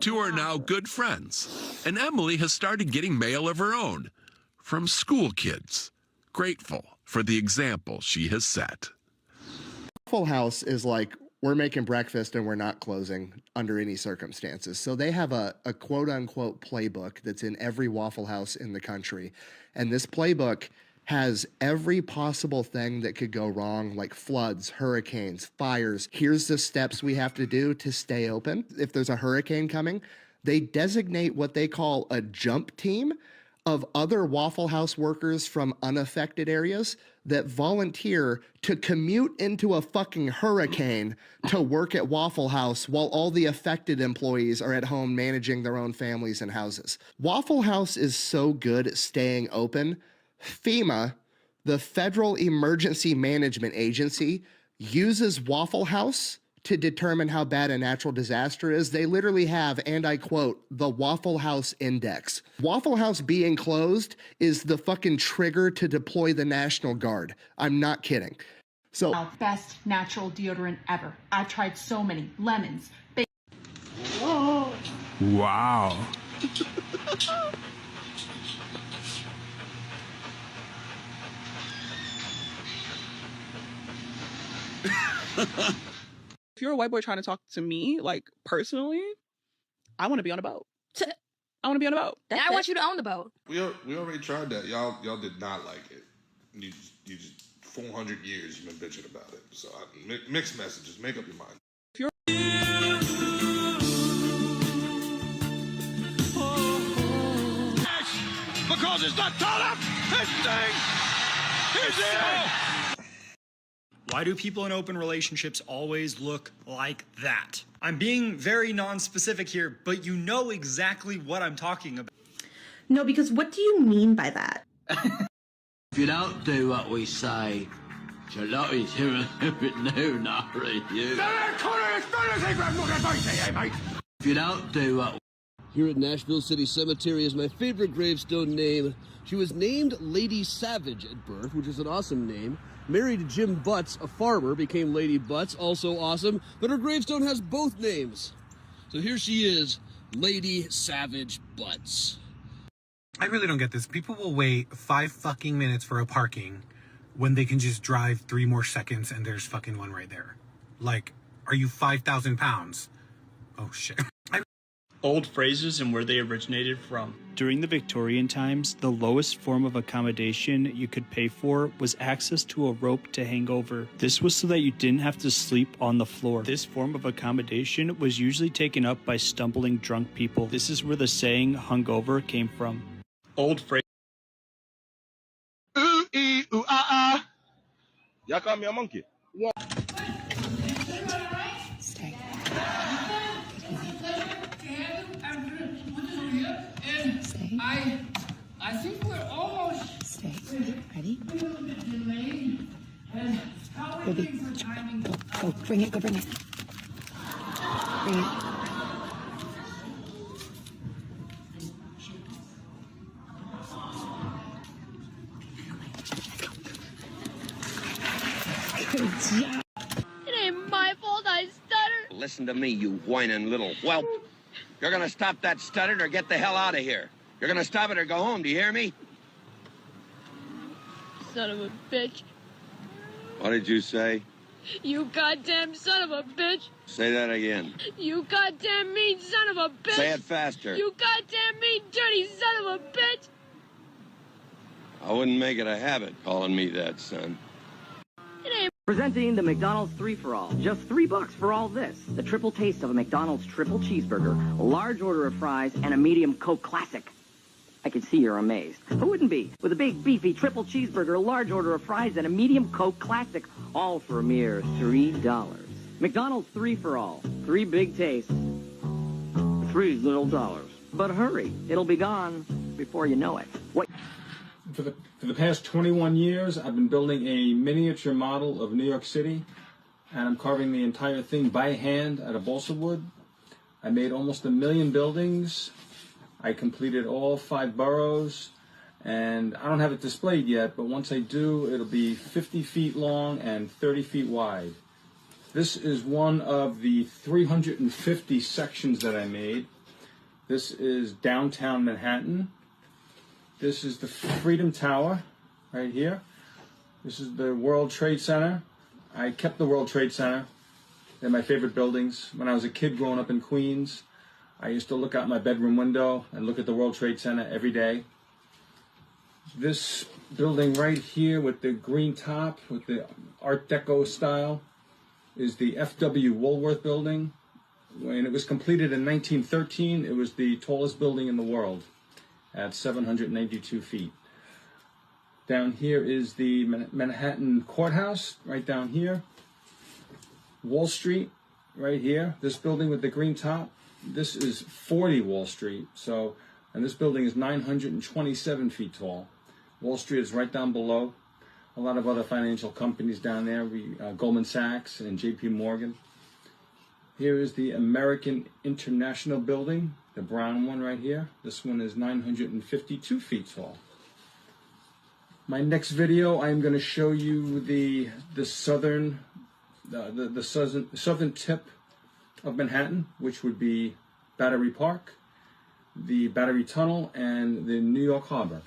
Two are now good friends, and Emily has started getting mail of her own from school kids, grateful for the example she has set. Waffle House is like, we're making breakfast and we're not closing under any circumstances. So they have a quote-unquote playbook that's in every Waffle House in the country. And this playbook has every possible thing that could go wrong, like floods, hurricanes, fires. Here's the steps we have to do to stay open. If there's a hurricane coming, they designate what they call a jump team of other Waffle House workers from unaffected areas that volunteer to commute into a fucking hurricane to work at Waffle House while all the affected employees are at home managing their own families and houses. Waffle House is so good at staying open. FEMA, the Federal Emergency Management Agency, uses Waffle House to determine how bad a natural disaster is. They literally have, and I quote, the Waffle House Index. Waffle House being closed is the fucking trigger to deploy the National Guard. I'm not kidding. So, best natural deodorant ever. I've tried so many. Lemons. Wow. If you're a white boy trying to talk to me, like, personally, I want to be on a boat. I want to be on a boat. I want you to own the boat. We already tried that. Y'all did not like it. You just 400 years you've been bitching about it. So mixed messages. Make up your mind. If you're Because it's not tall enough. This thing is it. Why do people in open relationships always look like that? I'm being very non-specific here, but you know exactly what I'm talking about. No, because what do you mean by that? If you don't do what we say, Charlotte's here no, not really you. If you don't do what... Here at Nashville City Cemetery is my favorite gravestone name. She was named Lady Savage at birth, which is an awesome name. Married Jim Butts, a farmer, became Lady Butts, also awesome. But her gravestone has both names. So here she is, Lady Savage Butts. I really don't get this. People will wait 5 fucking minutes for a parking when they can just drive 3 more seconds and there's fucking one right there. Like, are you 5,000 pounds? Oh, shit. Old phrases and where they originated from. During the Victorian times, the lowest form of accommodation you could pay for was access to a rope to hang over. This was so that you didn't have to sleep on the floor. This form of accommodation was usually taken up by stumbling drunk people. This is where the saying hungover came from. Old phrase. Ooh, ee, ooh, ah, ah. Y'all call me a monkey? Yeah. Stay. Stay. I think we're almost... Stay. Ready? Baby. Go bring it, go bring it. Bring it. Good job. It ain't my fault I stutter. Listen to me, you whining little whelp. You're gonna stop that stutter or get the hell out of here. You're gonna stop it or go home, do you hear me? Son of a bitch. What did you say? You goddamn son of a bitch. Say that again. You goddamn mean son of a bitch. Say it faster. You goddamn mean dirty son of a bitch. I wouldn't make it a habit calling me that, son. Presenting the McDonald's 3-for-All. Just $3 for all this. The triple taste of a McDonald's triple cheeseburger, a large order of fries, and a medium Coke Classic. I can see you're amazed. Who wouldn't be? With a big, beefy triple cheeseburger, a large order of fries, and a medium Coke Classic, all for a mere $3. McDonald's 3-for-All. 3 big tastes. 3 little dollars. But hurry, it'll be gone before you know it. What? For the past 21 years, I've been building a miniature model of New York City, and I'm carving the entire thing by hand out of balsa wood. I made almost 1 million buildings. I completed all 5 boroughs, and I don't have it displayed yet, but once I do, it'll be 50 feet long and 30 feet wide. This is one of the 350 sections that I made. This is downtown Manhattan. This is the Freedom Tower right here. This is the World Trade Center. I kept the World Trade Center. They're my favorite buildings. When I was a kid growing up in Queens, I used to look out my bedroom window and look at the World Trade Center every day. This building right here with the green top, with the Art Deco style, is the F.W. Woolworth building. When it was completed in 1913, it was the tallest building in the world at 792 feet. Down here is the Manhattan Courthouse, right down here. Wall Street, right here. This building with the green top, this is 40 Wall Street. And this building is 927 feet tall. Wall Street is right down below. A lot of other financial companies down there, Goldman Sachs and J.P. Morgan. Here is the American International Building, the brown one right here. This one is 952 feet tall. My next video, I'm going to show you the southern tip of Manhattan, which would be Battery Park, the Battery Tunnel, and the New York Harbor.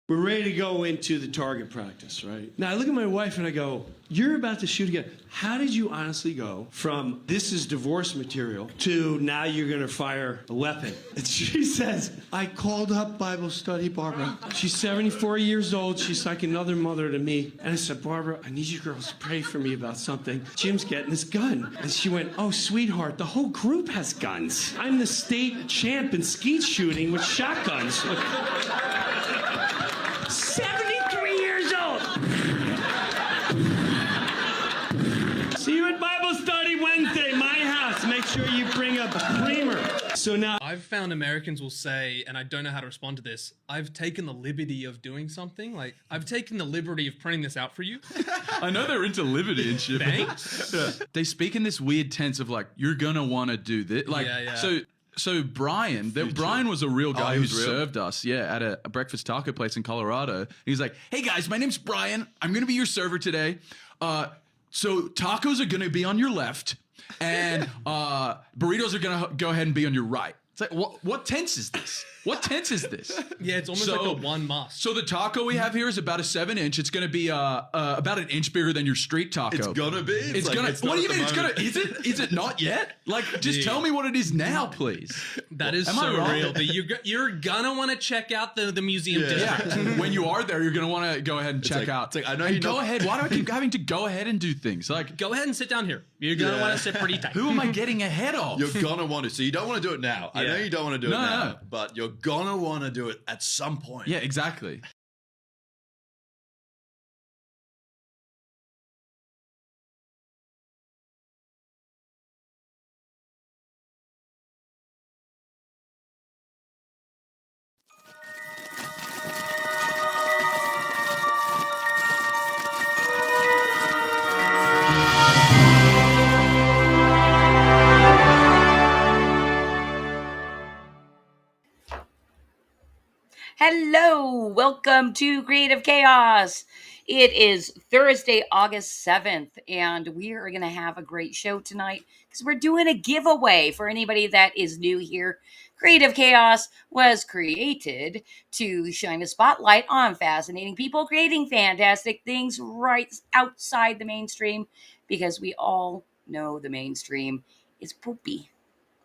We're ready to go into the target practice, right? Now I look at my wife and I go, you're about to shoot again. How did you honestly go from this is divorce material to now you're going to fire a weapon? And she says, I called up Bible study Barbara. She's 74 years old. She's like another mother to me. And I said, Barbara, I need you girls to pray for me about something. Jim's getting this gun. And she went, oh, sweetheart, the whole group has guns. I'm the state champ in skeet shooting with shotguns. 73 years old. See you at Bible study Wednesday, my house. Make sure you bring a creamer. So now I've found Americans will say, and I don't know how to respond to this, I've taken the liberty of doing something. Like, I've taken the liberty of printing this out for you. I know they're into liberty and shit. Thanks. Yeah. They speak in this weird tense of like, you're gonna want to do this. Like, yeah. So Brian was a real guy he who was real? served us, at a breakfast taco place in Colorado. He's like, hey guys, my name's Brian. I'm going to be your server today. So tacos are going to be on your left and burritos are going to go ahead and be on your right. It's like, what tense is this? What tense is this? Yeah, it's almost like a one must. So the taco we have here is about a 7-inch. It's going to be about an inch bigger than your street taco. It's gonna be. It's gonna. What do you mean? It's gonna. Is it? Is it not yet? Like, just tell me what it is now, please. That is Am I so wrong? real. But you're gonna want to check out the museum district. Yeah. When you are there, you're gonna want to go ahead and check out. It's like, I know and you go know- ahead. Why do I keep having to go ahead and do things? Like, Go ahead and sit down here. You're gonna want to sit pretty tight. who am I getting ahead of? You're gonna want to. So you don't want to do it now. I know Yeah. you don't want to do it No, now, no. but you're gonna want to do it at some point. Yeah, exactly. Hello, welcome to Creative Chaos. It is Thursday, August 7th, and we are going to have a great show tonight because we're doing a giveaway for anybody that is new here. Creative Chaos was created to shine a spotlight on fascinating people creating fantastic things right outside the mainstream because we all know the mainstream is poopy.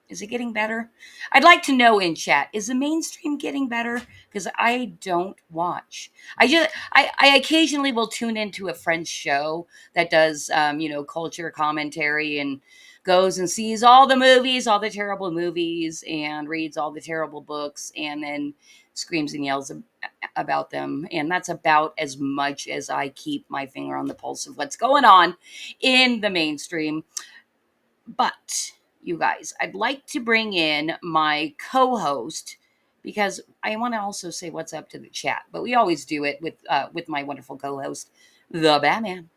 Is it getting better? I'd like to know in chat, is the mainstream getting better? Because I don't watch. I occasionally will tune into a French show that does, culture commentary and goes and sees all the movies, all the terrible movies, and reads all the terrible books, and then screams and yells about them. And that's about as much as I keep my finger on the pulse of what's going on in the mainstream. But you guys, I'd like to bring in my co-host because I want to also say what's up to the chat, but we always do it with my wonderful co-host, the Batman.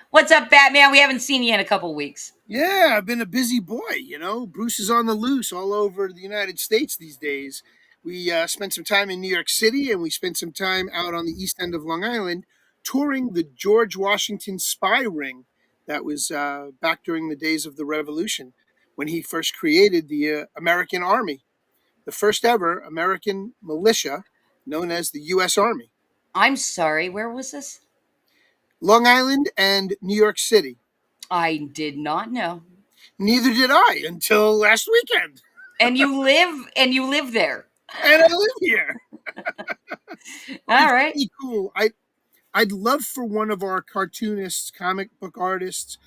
What's up, Batman? We haven't seen you in a couple weeks. Yeah, I've been a busy boy, you know. Bruce is on the loose all over the United States these days. We spent some time in New York City, and we spent some time out on the east end of Long Island touring the George Washington spy ring That was back during the days of the Revolution when he first created the American Army, the first ever American militia known as the U.S. Army. I'm sorry, where was this? Long Island and New York City. I did not know. Neither did I until last weekend. And you live there. And I live here. All right. Pretty cool. I'd love for one of our cartoonists, comic book artists,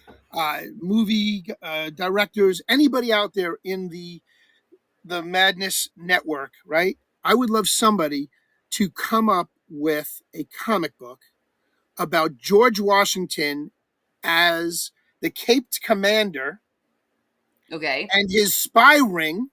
movie directors, anybody out there in the Madness Network, right? I would love somebody to come up with a comic book about George Washington as the Caped Commander Okay. and his spy ring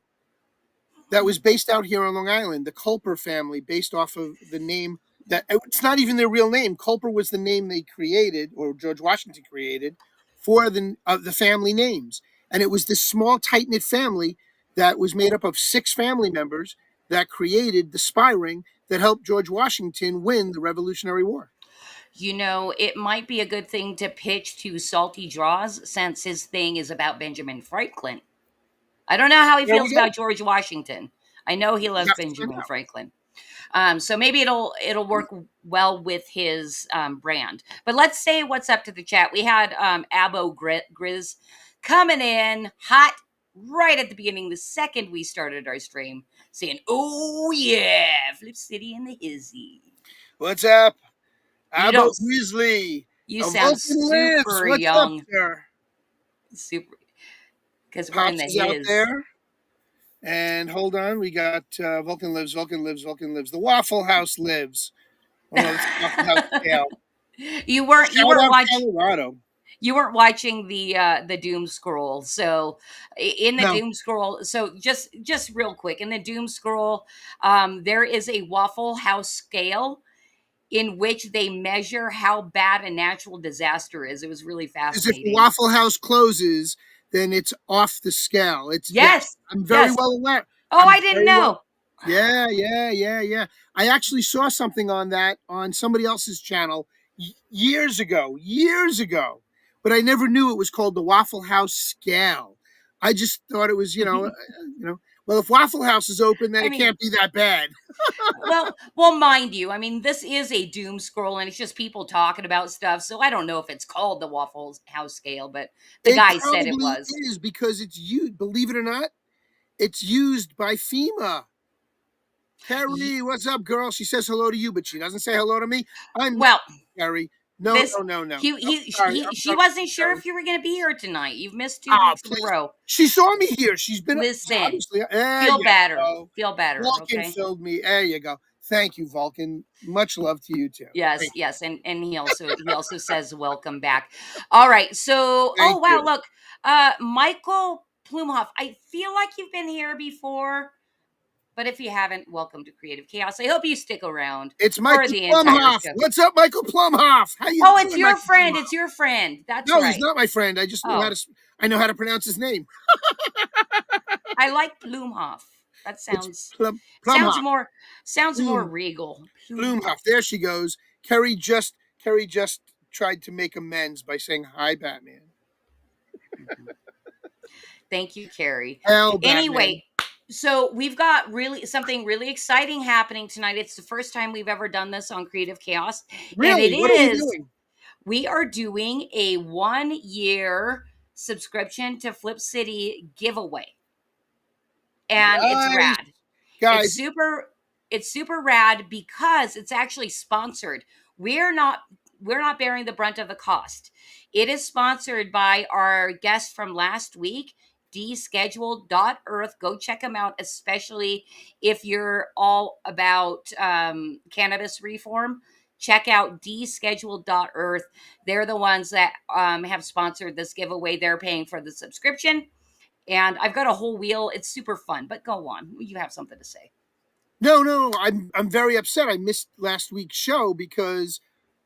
that was based out here on Long Island, the Culper family, based off of the name that it's not even their real name. Culper was the name they created, or George Washington created, for the family names. And it was this small, tight knit family that was made up of 6 family members that created the spy ring that helped George Washington win the Revolutionary War. You know, it might be a good thing to pitch to Salty Draws since his thing is about Benjamin Franklin. I don't know how he There feels we go. about George Washington. I know he loves Have to find Benjamin out. Franklin. So maybe it'll work well with his brand. But let's say what's up to the chat. We had Abo Grizz coming in hot right at the beginning, the second we started our stream, saying, "Oh yeah, Flip City and the Hizzy." What's up? You Abo don't. Grizzly. You A sound Vulcan lives. super What's up, young. sir? Super, because we're in Pops the is out his. there. And hold on, we got Vulcan lives, Vulcan lives, Vulcan lives. The Waffle House lives. Oh no, it's Waffle House scale. You weren't Shout out watching. Colorado. You weren't watching the doom scroll. So in the No. doom scroll, so just real quick, in the doom scroll, there is a Waffle House scale in which they measure how bad a natural disaster is. It was really Because if the fascinating. Waffle House closes, then it's off the scale. It's Yes. I'm very Yes. well aware. Oh, I'm I didn't very know. Yeah. I actually saw something on that on somebody else's channel years ago, but I never knew it was called the Waffle House scale. I just thought it was, well, if Waffle House is open, then I it mean- can't be that bad. well, mind you, I mean, this is a doom scroll and it's just people talking about stuff. So I don't know if it's called the Waffle House scale, but the guy said it probably was. is because it's used, believe it or not, it's used by FEMA. Carrie, what's up, girl? She says hello to you, but she doesn't say hello to me. Well, Carrie. No. She wasn't sure if you were going to be here tonight. You've missed 2 weeks in a row. She saw me here. She's been Listen. obviously. Feel better. Feel better. Vulcan Okay. filled me. There you go. Thank you, Vulcan. Much love to you too. Yes, yes, and he also says welcome back. All right, so Thank wow, you. look, Michael Plumhoff. I feel like you've been here before, but if you haven't, welcome to Creative Chaos. I hope you stick around. It's for Michael the entire Plumhoff. show. What's up, Michael Plumhoff? How you Oh, doing, it's your Michael friend. Plumhoff? It's your friend. That's No, right. he's not my friend. I just know how to. I know how to pronounce his name. I like Plumhoff. That sounds Plumhoff. sounds more regal. Plumhoff. There she goes. Kerry just tried to make amends by saying hi, Batman. Thank you, Carrie. Hell, Anyway, so we've got something really exciting happening tonight. It's the first time we've ever done this on Creative Chaos. Really? And What are we doing? We are doing a 1-year subscription to Flip City giveaway. And it's rad. Guys. It's super rad because it's actually sponsored. We're not bearing the brunt of the cost. It is sponsored by our guest from last week, descheduled.earth. Go check them out, especially if you're all about cannabis reform. Check out descheduled.earth. They're the ones that have sponsored this giveaway. They're paying for the subscription. And I've got a whole wheel. It's super fun, but go on. You have something to say. No. I'm very upset. I missed last week's show because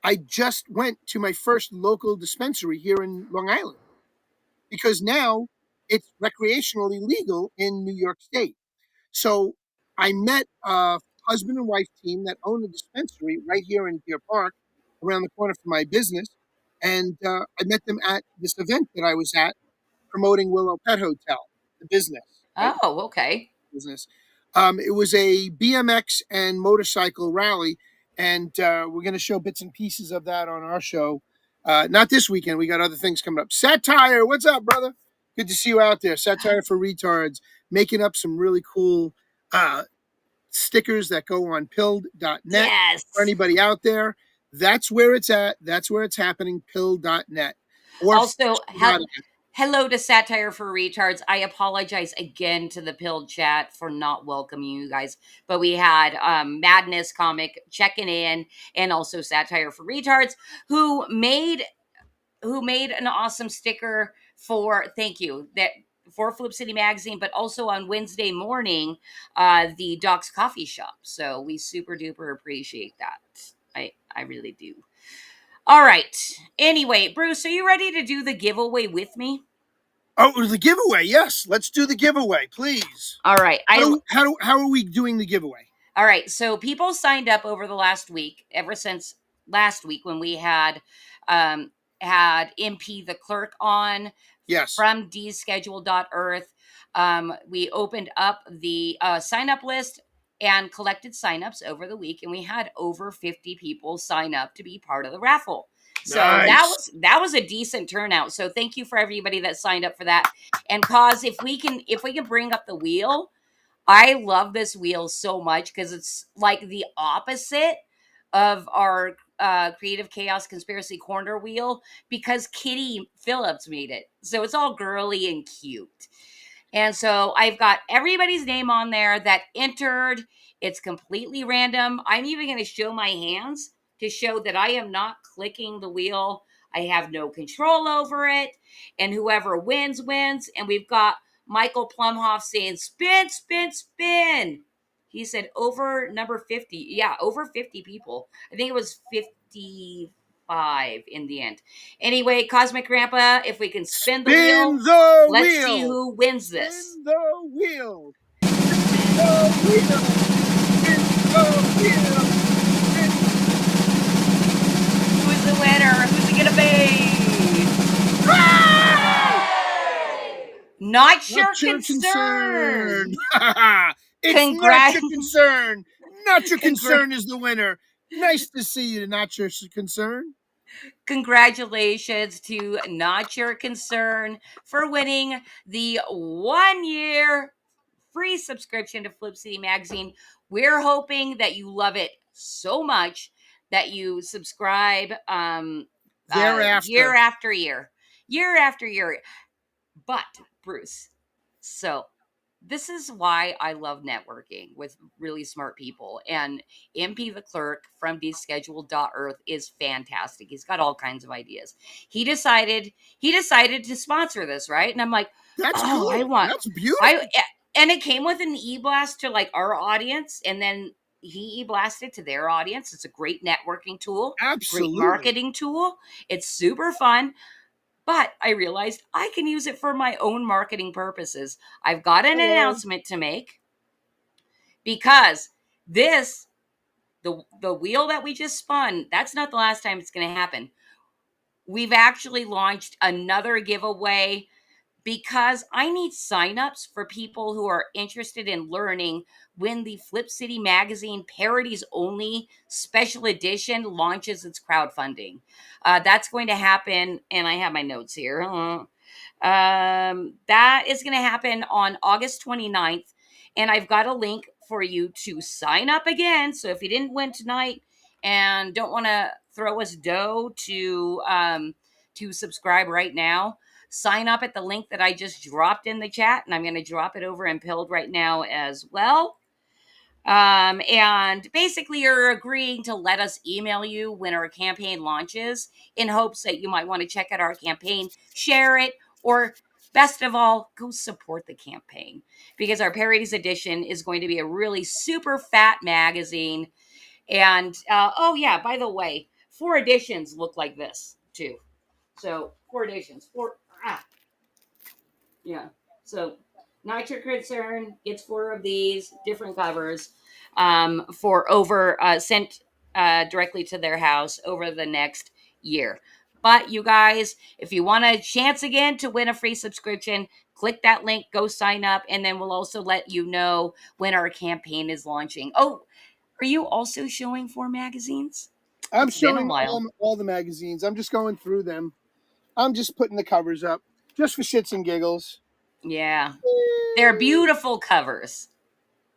I just went to my first local dispensary here in Long Island because now it's recreationally legal in New York State. So I met a husband and wife team that own a dispensary right here in Deer Park around the corner from my business. And I met them at this event that I was at promoting Willow Pet Hotel, the business, right? Oh, okay. Business. It was a BMX and motorcycle rally, and we're going to show bits and pieces of that on our show. Not this weekend. We got other things coming up. Satire, what's up, brother? Good to see you out there. Satire for Retards, making up some really cool stickers that go on pilled.net. Yes. For anybody out there, that's where it's at. That's where it's happening, pilled.net. Or Also, .net. hello to Satire for Retards. I apologize again to the Pilled chat for not welcoming you guys, but we had Madness Comic checking in, and also Satire for Retards, who made an awesome sticker for for Flip City Magazine, but also on Wednesday morning, the Doc's Coffee Shop. So we super duper appreciate that. I really do. All right. Anyway, Bruce, are you ready to do the giveaway with me? Oh, the giveaway. Yes, let's do the giveaway, please. All right. How are we doing the giveaway? All right. So people signed up over the last week, ever since last week when we had MP the clerk on. Yes. From dschedule.earth. We opened up the sign up list and collected signups over the week, and we had over 50 people sign up to be part of the raffle. So Nice. that was a decent turnout. So thank you for everybody that signed up for that. And cause if we can bring up the wheel, I love this wheel so much because it's like the opposite of our Creative Chaos Conspiracy Corner wheel, because Kitty Phillips made it. So it's all girly and cute. And so I've got everybody's name on there that entered. It's completely random. I'm even going to show my hands to show that I am not clicking the wheel. I have no control over it. And whoever wins, wins. And we've got Michael Plumhoff saying, spin, spin, spin. He said over number 50. Yeah, over 50 people. I think it was 55 in the end. Anyway, Cosmic Grandpa, if we can spin the wheel, let's see who wins this. Spin the wheel. Spin the wheel. Spin the wheel. Who's the winner? Who's it gonna be? Not your concern. It's not your concern. Not your concern is the winner. Nice to see you, not your concern. Congratulations to Not Your Concern for winning the 1-year free subscription to Flip City Magazine. We're hoping that you love it so much that you subscribe Thereafter. year after year. Year after year. But, Bruce, so this is why I love networking with really smart people. And MP the clerk from deschedule.earth is fantastic. He's got all kinds of ideas. He decided to sponsor this, right? And I'm like, that's cool. That's beautiful. And it came with an e-blast to like our audience, and then he e-blasted to their audience. It's a great networking tool. Absolutely. Great marketing tool. It's super fun. But I realized I can use it for my own marketing purposes. I've got an announcement to make, because the wheel that we just spun, that's not the last time it's going to happen. We've actually launched another giveaway because I need signups for people who are interested in learning when the Flip City Magazine Parodies Only Special Edition launches its crowdfunding. That's going to happen, and I have my notes here. That is going to happen on August 29th, and I've got a link for you to sign up again. So if you didn't win tonight and don't want to throw us dough to subscribe right now, sign up at the link that I just dropped in the chat, and I'm going to drop it over in Pilled right now as well. And basically you're agreeing to let us email you when our campaign launches, in hopes that you might want to check out our campaign, share it, or best of all, go support the campaign, because our Parodies edition is going to be a really super fat magazine. And oh yeah, by the way, 4 editions look like this too. So 4 editions, yeah. So Not Your Concern gets 4 of these different covers for over sent directly to their house over the next year. But you guys, if you want a chance again to win a free subscription, click that link, go sign up, and then we'll also let you know when our campaign is launching. Oh, are you also showing 4 magazines? I'm It's been a showing while. all the magazines. I'm just going through them. I'm just putting the covers up just for shits and giggles. Yeah. They're beautiful covers.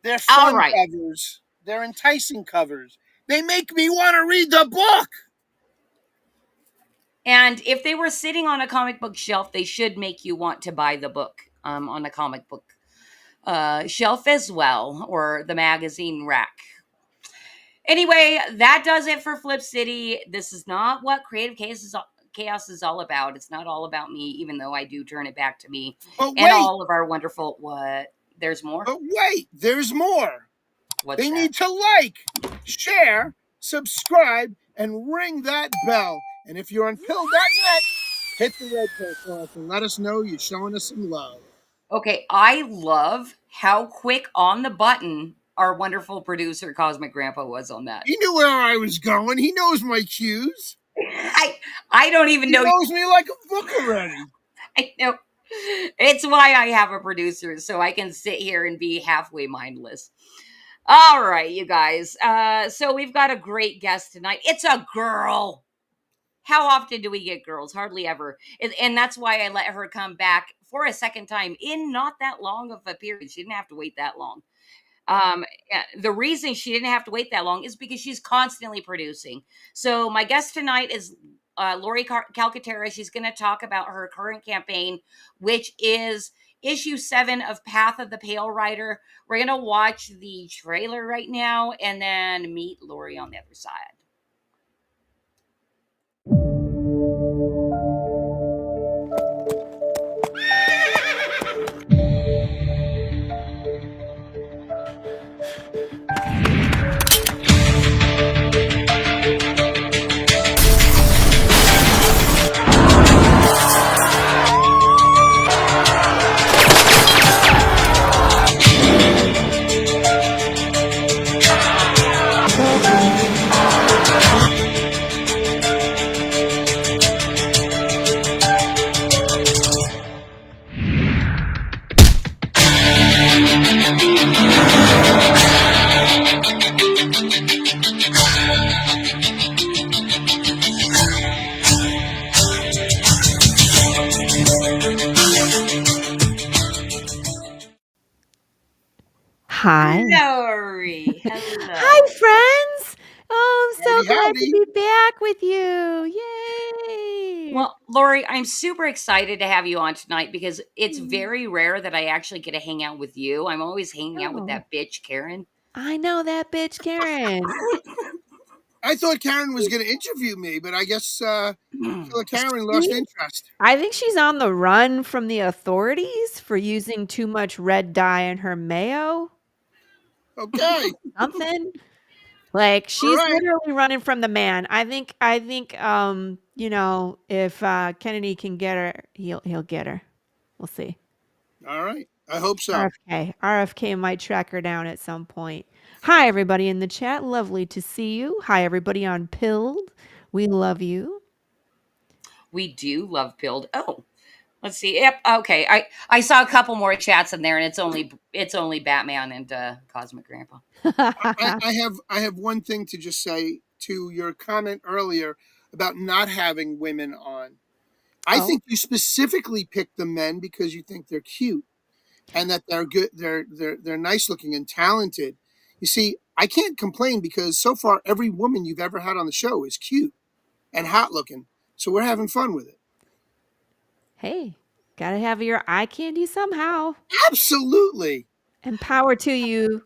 They're All fun right. covers. They're enticing covers. They make me want to read the book. And if they were sitting on a comic book shelf, they should make you want to buy the book on a comic book shelf as well, or the magazine rack. Anyway, that does it for Flip City. This is not what Creative Chaos is all about. It's not all about me, even though I do turn it back to me But and wait, all of our wonderful. What? There's more? but wait, there's more. What's They that? need to like, share, subscribe, and ring that bell. And if you're on pill.net, hit the red post and let us know you're showing us some love. Okay, I love how quick on the button our wonderful producer Cosmic Grandpa was on that. He knew where I was going. He knows my cues. I don't even He know. knows me like a book already. I know. It's why I have a producer, so I can sit here and be halfway mindless. All right, you guys. So we've got a great guest tonight. It's a girl. How often do we get girls? Hardly ever. And that's why I let her come back for a second time in not that long of a period. She didn't have to wait that long. The reason she didn't have to wait that long is because she's constantly producing. So my guest tonight is Laurie Calcaterra. She's going to talk about her current campaign, which is issue 7 of Path of the Pale Rider. We're going to watch the trailer right now and then meet Laurie on the other side. Hi. Laurie, hello. Hi, friends. Oh, I'm so Howdy, glad howdy. to be back with you. Yay. Well, Laurie, I'm super excited to have you on tonight because it's very rare that I actually get to hang out with you. I'm always hanging out with Oh, that bitch, Karen. I know that bitch, Karen. I thought Karen was going to interview me, but I guess Karen lost She- interest. I think she's on the run from the authorities for using too much red dye in her mayo. Okay. Something. Like All she's right. literally running from the man. I think you know, if Kennedy can get her, he'll get her. We'll see. All right. I hope so. RFK might track her down at some point. Hi, everybody in the chat. Lovely to see you. Hi, everybody on Pilled. We love you. We do love Pilled. Oh, let's see. Yep. Okay. I saw a couple more chats in there, and it's only Batman and Cosmic Grandpa. I have one thing to just say to your comment earlier about not having women on. I think you specifically picked the men because you think they're cute and that they're good, they're nice looking and talented. You see, I can't complain because so far every woman you've ever had on the show is cute and hot looking. So we're having fun with it. Hey, gotta have your eye candy somehow. Absolutely. And power to you,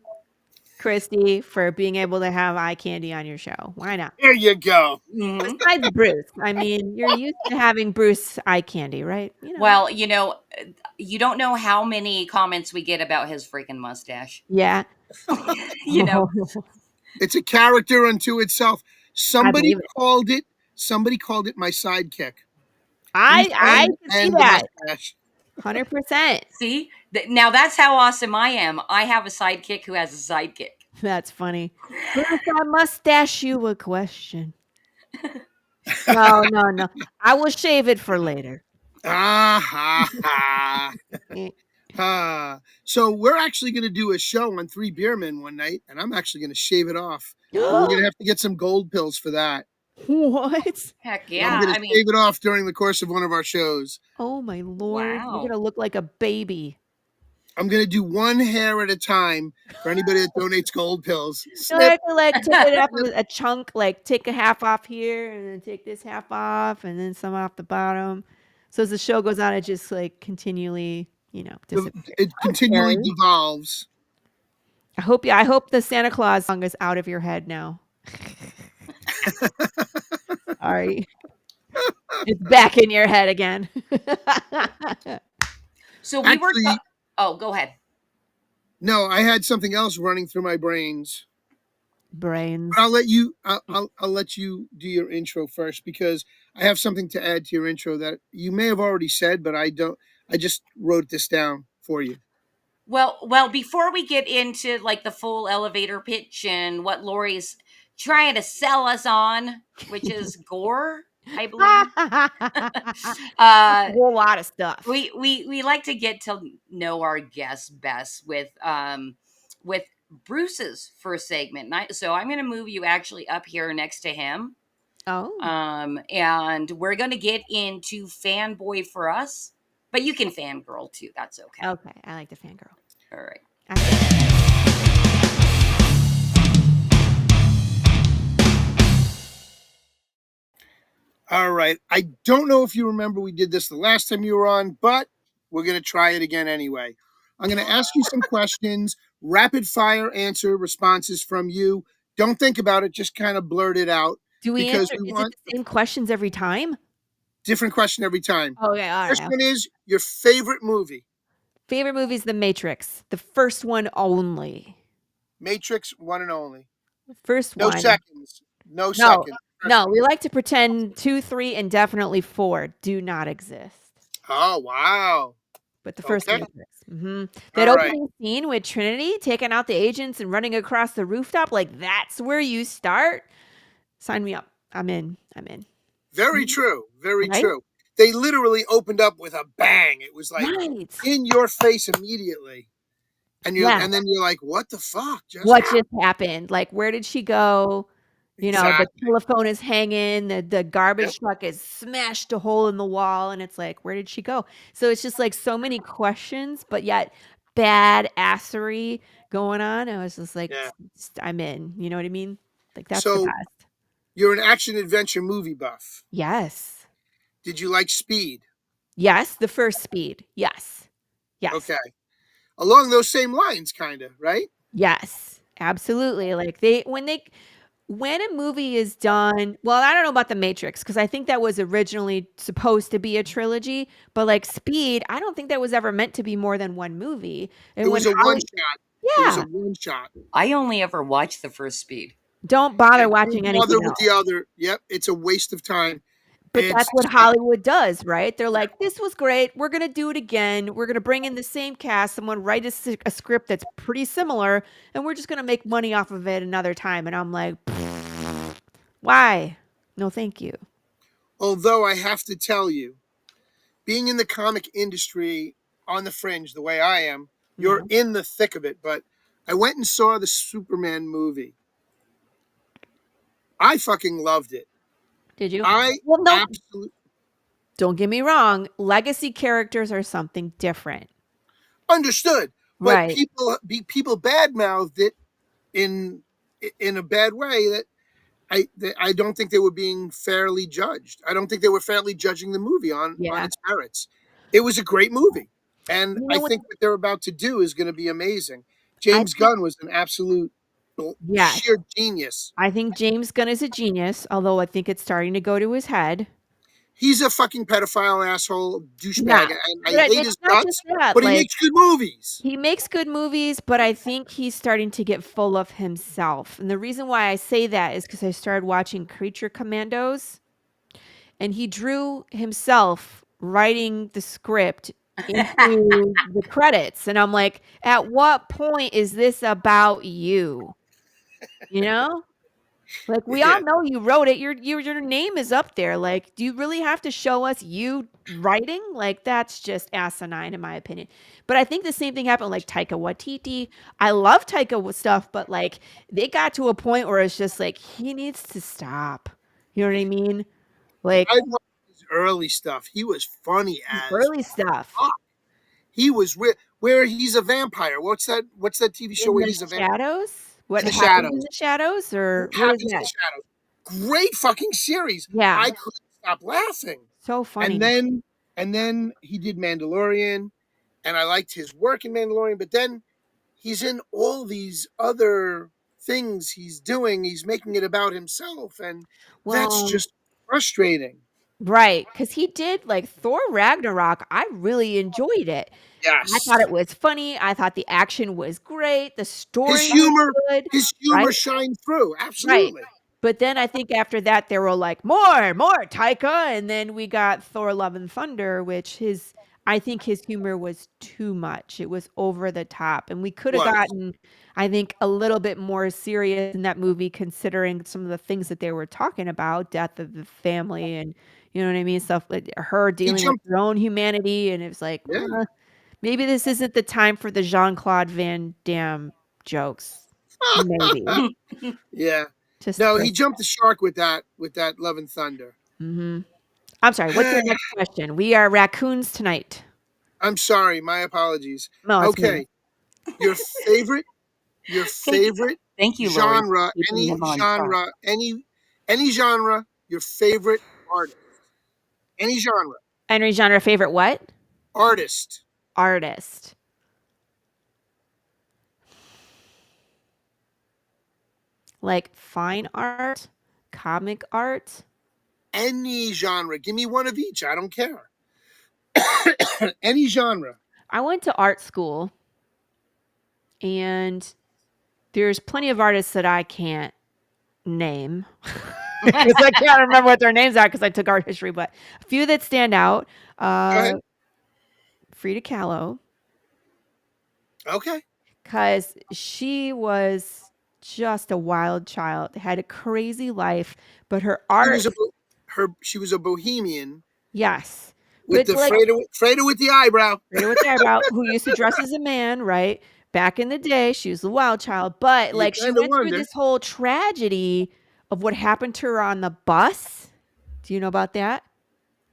Christy, for being able to have eye candy on your show. Why not? There you go. Besides Bruce. I mean, you're used to having Bruce eye candy, right? You know. Well, you don't know how many comments we get about his freaking mustache. Yeah. You know. It's a character unto itself. Somebody believe it. called it my sidekick. I can see and the that. mustache. 100%. See? Now that's how awesome I am. I have a sidekick who has a sidekick. That's funny. Bruce, I mustache you a question. No, no, no. I will shave it for later. Ah ha ha. So we're actually going to do a show on Three Beer Men one night, and I'm actually going to shave it off. But we're going to have to get some gold pills for that. What? Heck I'm yeah. going to I mean, shave it off during the course of one of our shows. Oh my lord. You're wow. gonna look like a baby. I'm going to do one hair at a time for anybody that donates gold pills. You Snip. have to like take it off a chunk, like take a half off here and then take this half off and then some off the bottom. So as the show goes on, it just like continually, disappears. It continually devolves. I hope the Santa Claus song is out of your head now. Sorry. It's back in your head again. So we were. Oh, go ahead. No, I had something else running through my brains. Brains. But I'll let you. I'll let you do your intro first because I have something to add to your intro that you may have already said, but I don't. I just wrote this down for you. Well, before we get into like the full elevator pitch and what Laurie's trying to sell us on, which is gore, I believe. A whole lot of stuff. We like to get to know our guests best with Bruce's first segment. So I'm going to move you actually up here next to him. Oh. And we're going to get into fanboy for us, but you can fangirl too. That's okay. Okay, I like the fangirl. All right. All right. I don't know if you remember we did this the last time you were on, but we're going to try it again anyway. I'm going to ask you some questions, rapid fire answer responses from you. Don't think about it, just kind of blurt it out. Do we because answer? we Is want it the same questions every time? different question every time. Okay, all right. First one is your favorite movie. Favorite movie is The Matrix. The first one only. Matrix, one and only. First No one. seconds. No seconds. No, we like to pretend 2, 3, and definitely 4 do not exist. Oh, wow. But the first Okay. Matrix. That All right. opening scene with Trinity taking out the agents and running across the rooftop, like that's where you start. Sign me up. I'm in. Very true. Very Right? true. They literally opened up with a bang. It was like Right. in your face immediately. And Yeah. and then you're like, what the fuck? What just happened? Like, where did she go? The Exactly. telephone is hanging, the garbage truck is smashed a hole in the wall, and it's like, where did she go? So it's just like so many questions, but yet bad assery going on. I was just like, Yeah. I'm in. You know what I mean? Like that's So the best. you're an action adventure movie buff. Yes. Did you like Speed? Yes, the first Speed. Yes. Yes. Okay. Along those same lines, kind of, right? Yes. Absolutely. Like when a movie is done, well, I don't know about The Matrix because I think that was originally supposed to be a trilogy, but like Speed, I don't think that was ever meant to be more than one movie. And It was a when one shot. It was Yeah. a one shot. I only ever watched the first Speed. Don't bother Don't watching bother anything with else. the other. Yep, it's a waste of time. But It's that's what Hollywood does, right? They're like, this was great. We're going to do it again. We're going to bring in the same cast. Someone write a script that's pretty similar, and we're just going to make money off of it another time. And I'm like, why? No, thank you. Although I have to tell you, being in the comic industry on the fringe, the way I am, you're in the thick of it. But I went and saw the Superman movie. I fucking loved it. Did you? I Well, no. absolutely Don't get me wrong. Legacy characters are something different. understood. But Right. people badmouthed it in a bad way that I don't think they were being fairly judged. I don't think they were fairly judging the movie on its merits. It was a great movie. And You know I what- think what they're about to do is going to be amazing. James Gunn was an absolute Yes. sheer genius. I think James Gunn is a genius, although I think it's starting to go to his head. He's a fucking pedophile asshole douchebag, Yeah. and But I hate it's his not guts. just that, But he like- makes good movies. He makes good movies, but I think he's starting to get full of himself. And the reason why I say that is because I started watching Creature Commandos, and he drew himself writing the script into the credits. And I'm like, at what point is this about you? You know? Like, we all know you wrote it. Your name is up there. Like, do you really have to show us you writing? Like, that's just asinine in my opinion. But I think the same thing happened with, like, Taika Waititi. I love Taika stuff, but like they got to a point where it's just like he needs to stop. You know what I mean? Like, I watched his early stuff. He was funny as early stuff. fuck. He was where he's a vampire. What's that TV show In where the he's a vampire? shadows? What In the happens in shadows. the shadows, or What what is happens in that? the shadows? Great fucking series. Yeah. I couldn't stop laughing. So funny. And then he did Mandalorian, and I liked his work in Mandalorian, but then he's in all these other things he's doing. He's making it about himself, and that's Well, just frustrating. right, because he did, like, Thor Ragnarok. I really enjoyed it. I thought Yes. it was funny. I thought the action was great. The His story was humor good, his right? humor shined through. Right. Absolutely. But then I think after that, they were like, more Taika, and then we got Thor: Love and Thunder, which I think his humor was too much. It was over the top, and we could have Was. gotten, I think, a little bit more serious in that movie, considering some of the things that they were talking about, death of the family, and you know what I mean, stuff like her dealing with her own humanity, and it was like, Yeah. maybe this isn't the time for the Jean-Claude Van Damme jokes. Maybe. Yeah. Just No, he jumped the shark with that Love and Thunder. Mhm. I'm sorry, what's your next question? We are raccoons tonight. I'm sorry, my apologies. No, it's me. Okay. Your favorite Thank you, Laurie, for genre, keeping him on track. any genre, your favorite artist. Any genre. Any genre favorite what? Artist. Artist. Like fine art, comic art. Any genre. Give me one of each. I don't care. Any genre. I went to art school, and there's plenty of artists that I can't name because I can't remember what their names are because I took art history. But a few that stand out: Frida Kahlo. Okay. Because she was just a wild child, had a crazy life, but her art. She was a bohemian. Yes. With But the Freda with the eyebrow. Freda with the eyebrow, who used to dress as a man, right? Back in the day, she was a wild child. But You like she kinda went through wonder. this whole tragedy of what happened to her on the bus. Do you know about that?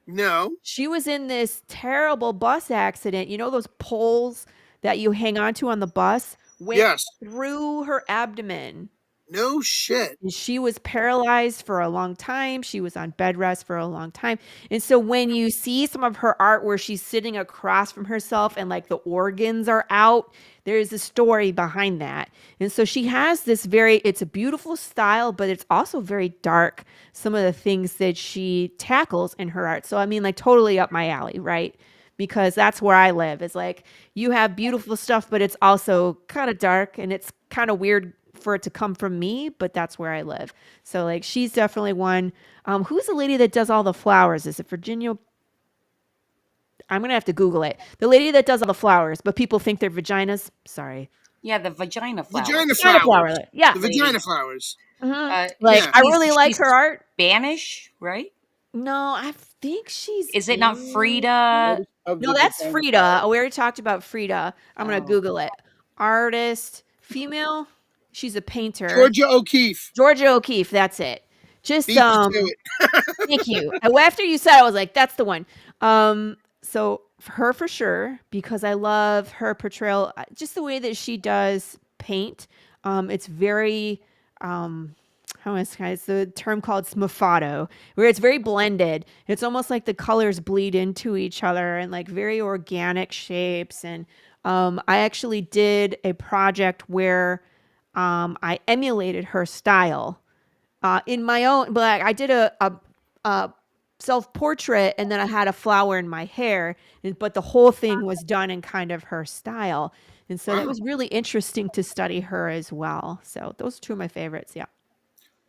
No. She was in this terrible bus accident. You know those poles that you hang onto on the bus? Went Yes. through her abdomen. No shit. And she was paralyzed for a long time. She was on bed rest for a long time. And so when you see some of her art where she's sitting across from herself and like the organs are out, there's a story behind that. And so she has this it's a beautiful style, but it's also very dark, some of the things that she tackles in her art. So I mean, like totally up my alley, right? Because that's where I live. It's like you have beautiful stuff, but it's also kind of dark and it's kind of weird for it to come from me, but that's where I live. So like she's definitely one. Who's the lady that does all the flowers? Is it Virginia? I'm gonna have to Google it. The lady that does all the flowers, but people think they're vaginas. Sorry. Yeah, the vagina flower. Vagina Vagina flowers. flower. Yeah. The vagina flowers. Like Yeah. I really like her art. Spanish, right? No, I think she's. Is it not Frida? No, that's Frida. Oh, we already talked about Frida. I'm gonna Google it. Artist, female. She's a painter. Georgia O'Keeffe. Georgia O'Keeffe. That's it. Just Beat me to it. thank you. After you said, it, I was like, that's the one. So her for sure because I love her portrayal. Just the way that she does paint. It's very how is the term called smufato, where it's very blended. It's almost like the colors bleed into each other and like very organic shapes. And I actually did a project where I emulated her style in my own. But I did a self-portrait, and then I had a flower in my hair. But the whole thing was done in kind of her style. And so it was really interesting to study her as well. So those are two of my favorites. Yeah.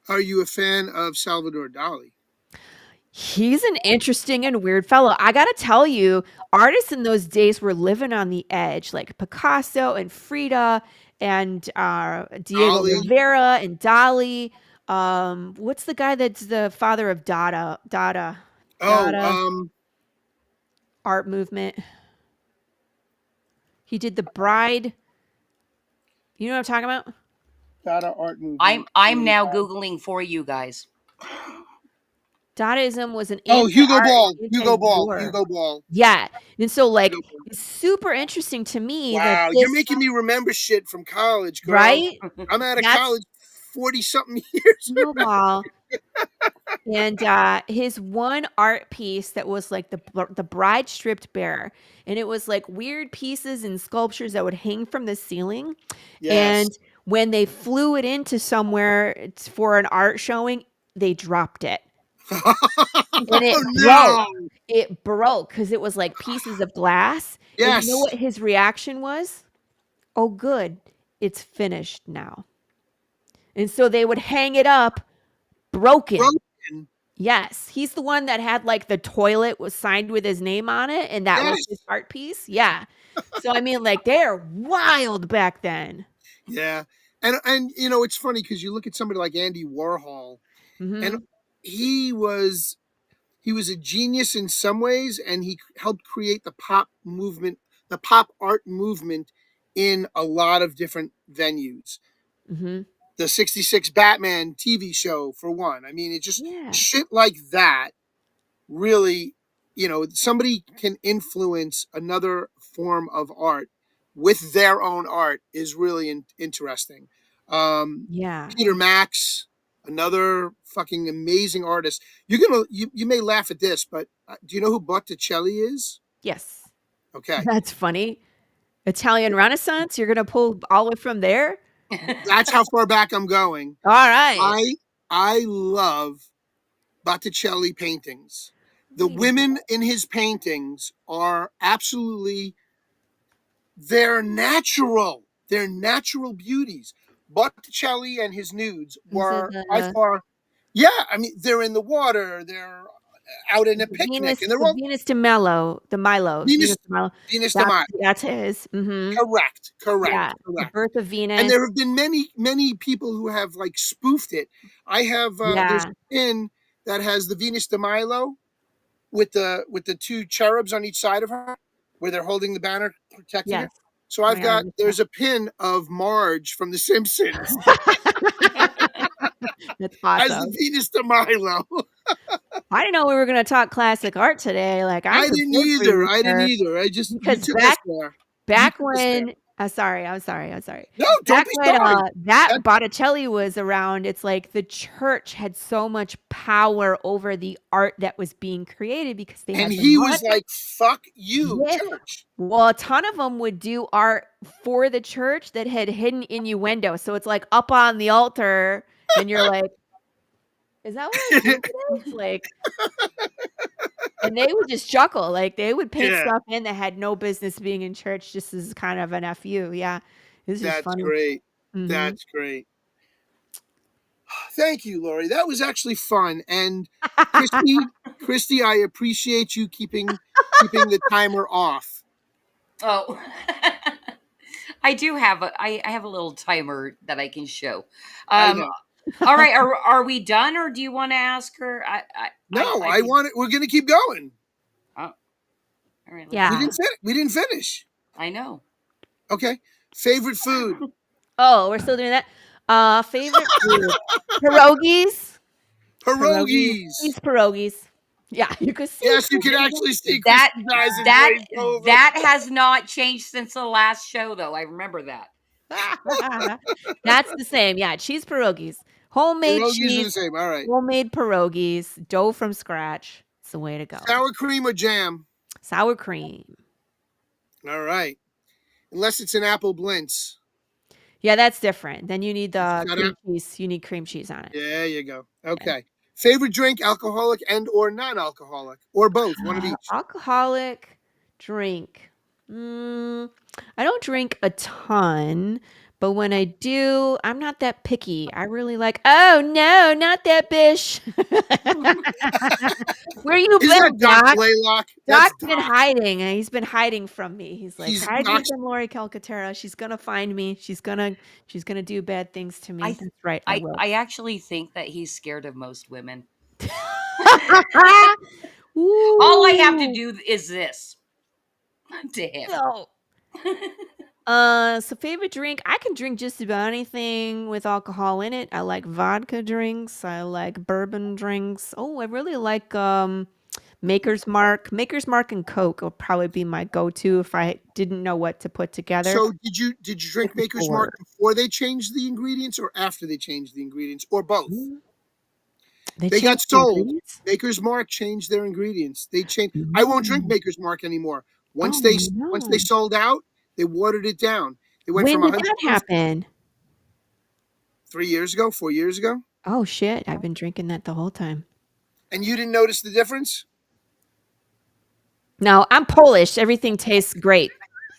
Are you a fan of Salvador Dali? He's an interesting and weird fellow. I got to tell you, artists in those days were living on the edge, like Picasso and Frida and Diego Dali. Rivera and Dali. What's the guy that's the father of Dada? Dada Oh, art movement. He did the Bride. You know what I'm talking about? Dada art movement. I'm now Googling for you guys. Dadaism was an Oh, Hugo anti-art, Ball. Hugo Ball. anti-war. Hugo Ball. Yeah, and so like Hugo Ball. it's super interesting to me that Wow, you're this making me remember shit from college, girl. right. I'm out of That's college 40-something years. Meanwhile, and his one art piece that was like the bride stripped bare, and it was like weird pieces and sculptures that would hang from the ceiling. Yes. And when they flew it into somewhere for an art showing, they dropped it. And it Oh, broke. no. It broke because it was like pieces of glass. And you know Yes. what his reaction was? Oh, good. It's finished now. And so they would hang it up broken. Broken. Yes. He's the one that had like the toilet was signed with his name on it, and that was Yes. his art piece. Yeah. So I mean, like they're wild back then. Yeah. And you know, it's funny because you look at somebody like Andy Warhol, and Mhm. he was a genius in some ways, and he helped create the pop movement, the pop art movement in a lot of different venues. Mhm. The 66 Batman TV show, for one. I mean, it just Yeah. shit like that really, you know, somebody can influence another form of art with their own art is really interesting. Yeah. Peter Max, another fucking amazing artist. You may laugh at this, but do you know who Botticelli is? Yes. Okay, That's funny. Italian Renaissance? You're gonna pull all the way from there? that's how far back I'm going. All right. I love Botticelli paintings. The There you women go. in his paintings are absolutely, they're natural. They're natural beauties. Botticelli and his nudes Is it were by far, yeah, I mean, they're in the water, they're out in a picnic, and they're The all Venus de Milo, Venus, Venus de Milo. Venus de Milo. That's his. Mhm. Correct, correct, Yeah, The correct. Birth of And Venus. there have been many people who have like spoofed it. I have there's Yeah. a pin that has the Venus de Milo with the two cherubs on each side of her, where they're holding the banner protecting her. Yes. So Oh my I've god, I got missed there's a pin of Marge from The Simpsons that. That's as the awesome. Venus de Milo. I didn't know we were gonna talk classic art today. Like I'm I didn't prepared for either. you, I didn't sir. either. I just you Because took us there. You back took us there. when I'm sorry. No, don't Back be when sorry. that Botticelli was around, it's like the church had so much power over the art that was being created because they And had the he was money. like, "Fuck you, Yeah. church." Well, a ton of them would do art for the church that had hidden innuendo. So it's like up on the altar, and you're like, "Is that what I think it is?" Like, and they would just chuckle. Like they would paint Yeah, stuff in that had no business being in church, just as kind of an fu. Yeah, this is that's funny. great. Mhm. That's great. Thank you, Laurie. That was actually fun. And Christy, I appreciate you keeping the timer off. Oh, I do have I have a little timer that I can show. I Um, know. all right, are we done, or do you want to ask her? No, I I can. want it. We're gonna keep going. Oh, all right. We Yeah. didn't we didn't finish. I know. Okay. Favorite food. Oh, we're still doing that. Favorite food. Pierogies. Pierogies. Pierogies. Yeah, you could see. Yes, you can actually see That Christy's eyes and that glaze over. that has not changed since the last show, though. I remember that. That's the same. Yeah, cheese pierogies. Homemade Pierogies are the cheese, same. All right. homemade pierogies, dough from scratch. It's the way to go. Sour cream or jam? Sour cream. All right. Unless it's an apple blintz. Yeah, that's different. Then you need the Shut cream up. cheese. You need cream cheese on it. There you go. Okay. Favorite drink, alcoholic and or non-alcoholic, or both, one of each. Alcoholic drink. I don't drink a ton, But when I do, I'm not that picky. I really like, oh no, not that bish. Where you Isn't that been, Doc Doc? Blaylock? That's Doc's Doc. been hiding, and he's been hiding from me. He's like, He's hide me Doc's. from Laurie Calcaterra. She's gonna find me. She's gonna do bad things to me. I That's right, I will. I actually think that he's scared of most women. All I have to Ooh. do is this to him. No. So favorite drink, I can drink just about anything with alcohol in it. I like vodka drinks. I like bourbon drinks. Oh, I really like Maker's Mark. Maker's Mark and Coke will probably be my go-to if I didn't know what to put together. So did you drink Maker's Mark before they changed the ingredients or after they changed the ingredients or both? They got changed the sold. ingredients? Maker's Mark changed their ingredients. They changed. I won't drink Maker's Mark anymore. Once Oh, they no. sold out, they watered it down. They went When from did 100 that proof happen? 3 years ago, 4 years ago, Oh shit, I've been drinking that the whole time. and you didn't notice the difference. No, I'm Polish. Everything tastes great.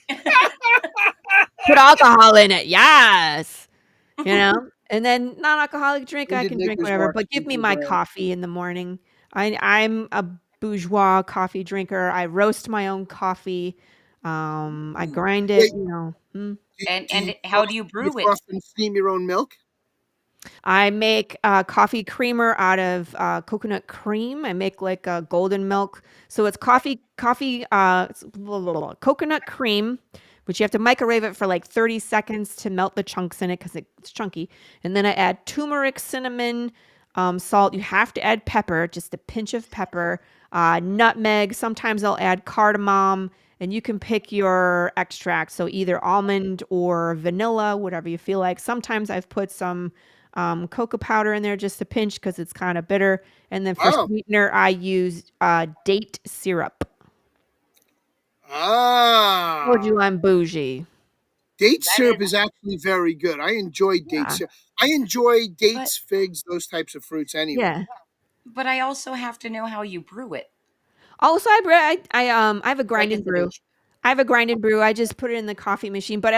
Put alcohol in it. Yes. You know? And then non-alcoholic drink, When I did can drink Maker's whatever, Mark but give change me their my brand? coffee in the morning. I'm a bourgeois coffee drinker. I roast my own coffee. I grind it, Wait, you know. And how do you brew it? froth and steam your own milk? I make coffee creamer out of coconut cream. I make like a golden milk. So it's coconut cream, which you have to microwave it for like 30 seconds to melt the chunks in it because it's chunky. And then I add turmeric, cinnamon, salt. You have to add pepper, just a pinch of pepper, nutmeg. Sometimes I'll add cardamom. And you can pick your extract, so either almond or vanilla, whatever you feel like. Sometimes I've put some cocoa powder in there just a pinch because it's kind of bitter. And then for Oh. sweetener, I use date syrup. Told you Ah. I'm bougie. Date syrup is actually very good. I enjoy date Yeah. syrup. I enjoy dates, figs, those types of fruits anyway. Yeah. But I also have to know how you brew it. Also, I have a grind Like and brew. I have a grind and brew. I just put it in the coffee machine. But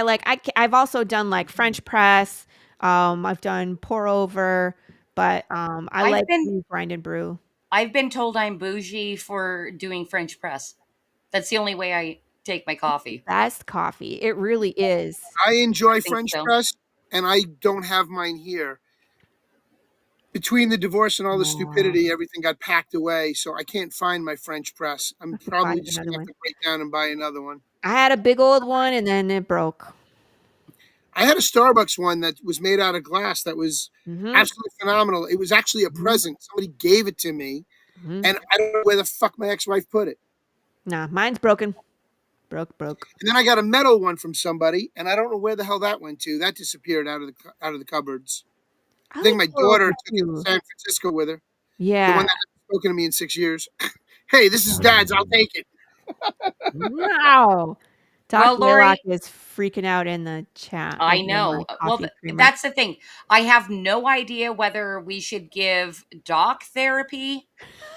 I've also done like French press. I've done pour over. But I I've like been- to grind and brew. I've been told I'm bougie for doing French press. That's the only way I take my coffee. Best coffee. It really is. I enjoy think French so. press, and I don't have mine here. Between the divorce and all the stupidity, everything got packed away, so I can't find my French press. I'm probably just another gonna have one. to break down and buy another one. I had a big old one and then it broke. I had a Starbucks one that was made out of glass that was Mhm. absolutely phenomenal. It was actually a present. Somebody gave it to me, Mhm. and I don't know where the fuck my ex-wife put it. Nah, mine's broken. Broke. And then I got a metal one from somebody, and I don't know where the hell that went to. That disappeared out of the cupboards. I think my daughter took it to San Francisco with her. The Yeah. one that hasn't spoken to me in 6 years. Hey, this is Dad's. I'll take it. Wow. Doc Well, Blaylock Laurie- is freaking out in the chat. I over know. my Well, coffee creamer. that's the thing. I have no idea whether we should give Doc therapy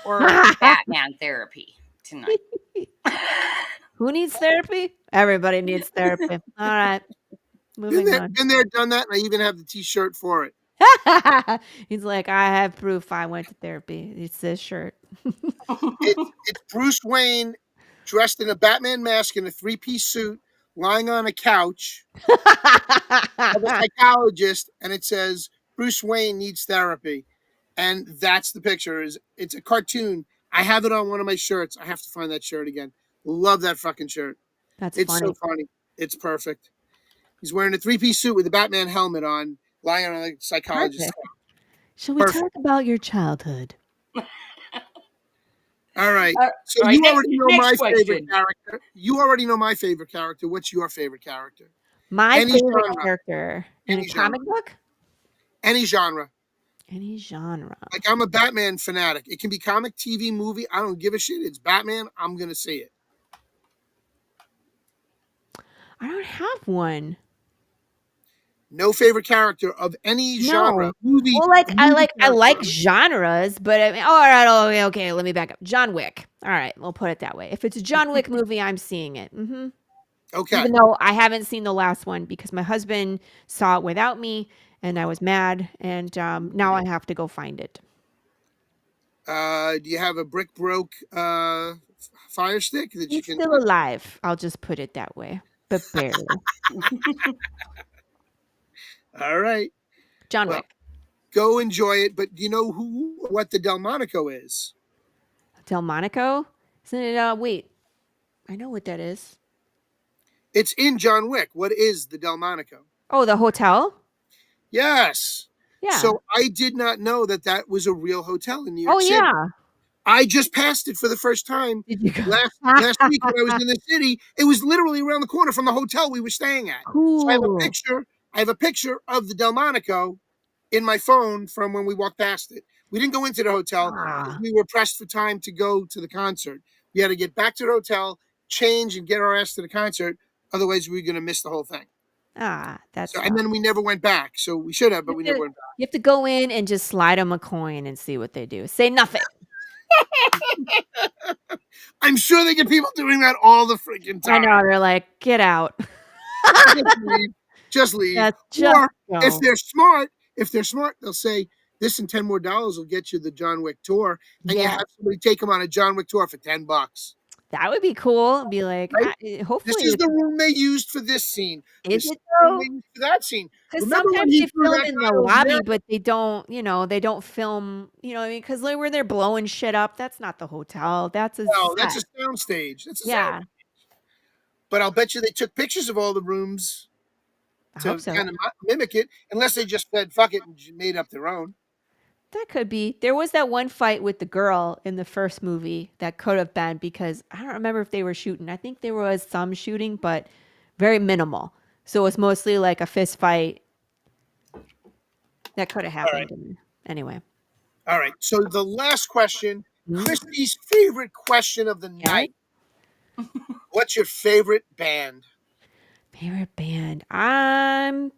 or Batman therapy tonight. Who needs therapy? Everybody needs therapy. All right. Moving on. Been there, done that, and I even have the T-shirt for it. He's like, I have proof I went to therapy. It's this shirt. It's Bruce Wayne dressed in a Batman mask in a three-piece suit, lying on a couch of a psychologist, and it says Bruce Wayne needs therapy, and that's the picture. It's a cartoon. I have it on one of my shirts. I have to find that shirt again. Love that fucking shirt. That's It's funny. so funny. It's perfect. He's wearing a three-piece suit with a Batman helmet on, lying on a psychologist. Perfect. Shall we Perfect. talk about your childhood? All right. So all right, you next- already know next my question. favorite character. You already know my favorite character. What's your favorite character? My Any favorite genre. character in a Any comic genre. book? Any genre. Any genre. Like I'm a Batman fanatic. It can be comic, TV, movie. I don't give a shit. It's Batman. I'm gonna see it. I don't have one. No favorite character of any genre. Movie. Well, I movie like character. genres, but I mean, all right, okay, let me back up. John Wick. All right, we'll put it that way. If it's a John Wick movie, I'm seeing it. Mm-hmm. Okay. Even though I haven't seen the last one because my husband saw it without me and I was mad, and now I have to go find it. Do you have a brick broke fire stick that you He's can? still alive. I'll just put it that way, but barely. All right. John Well, Wick. go enjoy it. But do you know what the Delmonico is? Delmonico? Isn't it? Wait, I know what that is. It's in John Wick. What is the Delmonico? Oh, the hotel? Yes. Yeah. So I did not know that was a real hotel in New Oh, York City. yeah. I just passed it for the first time Did you go? last week when I was in the city. It was literally around the corner from the hotel we were staying at. Cool. So I have a picture of the Delmonico in my phone from when we walked past it. We didn't go into the hotel because we were pressed for time to go to the concert. We had to get back to the hotel, change, and get our ass to the concert. Otherwise, we were going to miss the whole thing. That's so, and then we never went back. So we should have, but we never went back. You have to go in and just slide them a coin and see what they do. Say nothing. I'm sure they get people doing that all the freaking time. I know. They're like, get out. Just leave. Or go. If they're smart, they'll say, this and $10 more will get you the John Wick tour. And you have somebody take them on a John Wick tour for $10. That would be cool. Be like, right? Hopefully. This is the room they used for this scene. Is this it though? They used for that scene. Because Remember sometimes when they film in the lobby, there? but they don't, they don't film, what I mean? Because where they're blowing shit up, that's not the hotel. That's a that's a sound stage. That's a sound stage. But I'll bet you they took pictures of all the rooms to kind of mimic it, unless they just said, fuck it, and made up their own. That could be. There was that one fight with the girl in the first movie that could have been, because I don't remember if they were shooting. I think there was some shooting, but very minimal. So it was mostly like a fist fight. That could have happened. Right. Anyway. All right. So the last question, Christy's favorite question of the night. What's your favorite band? Favorite band? I'm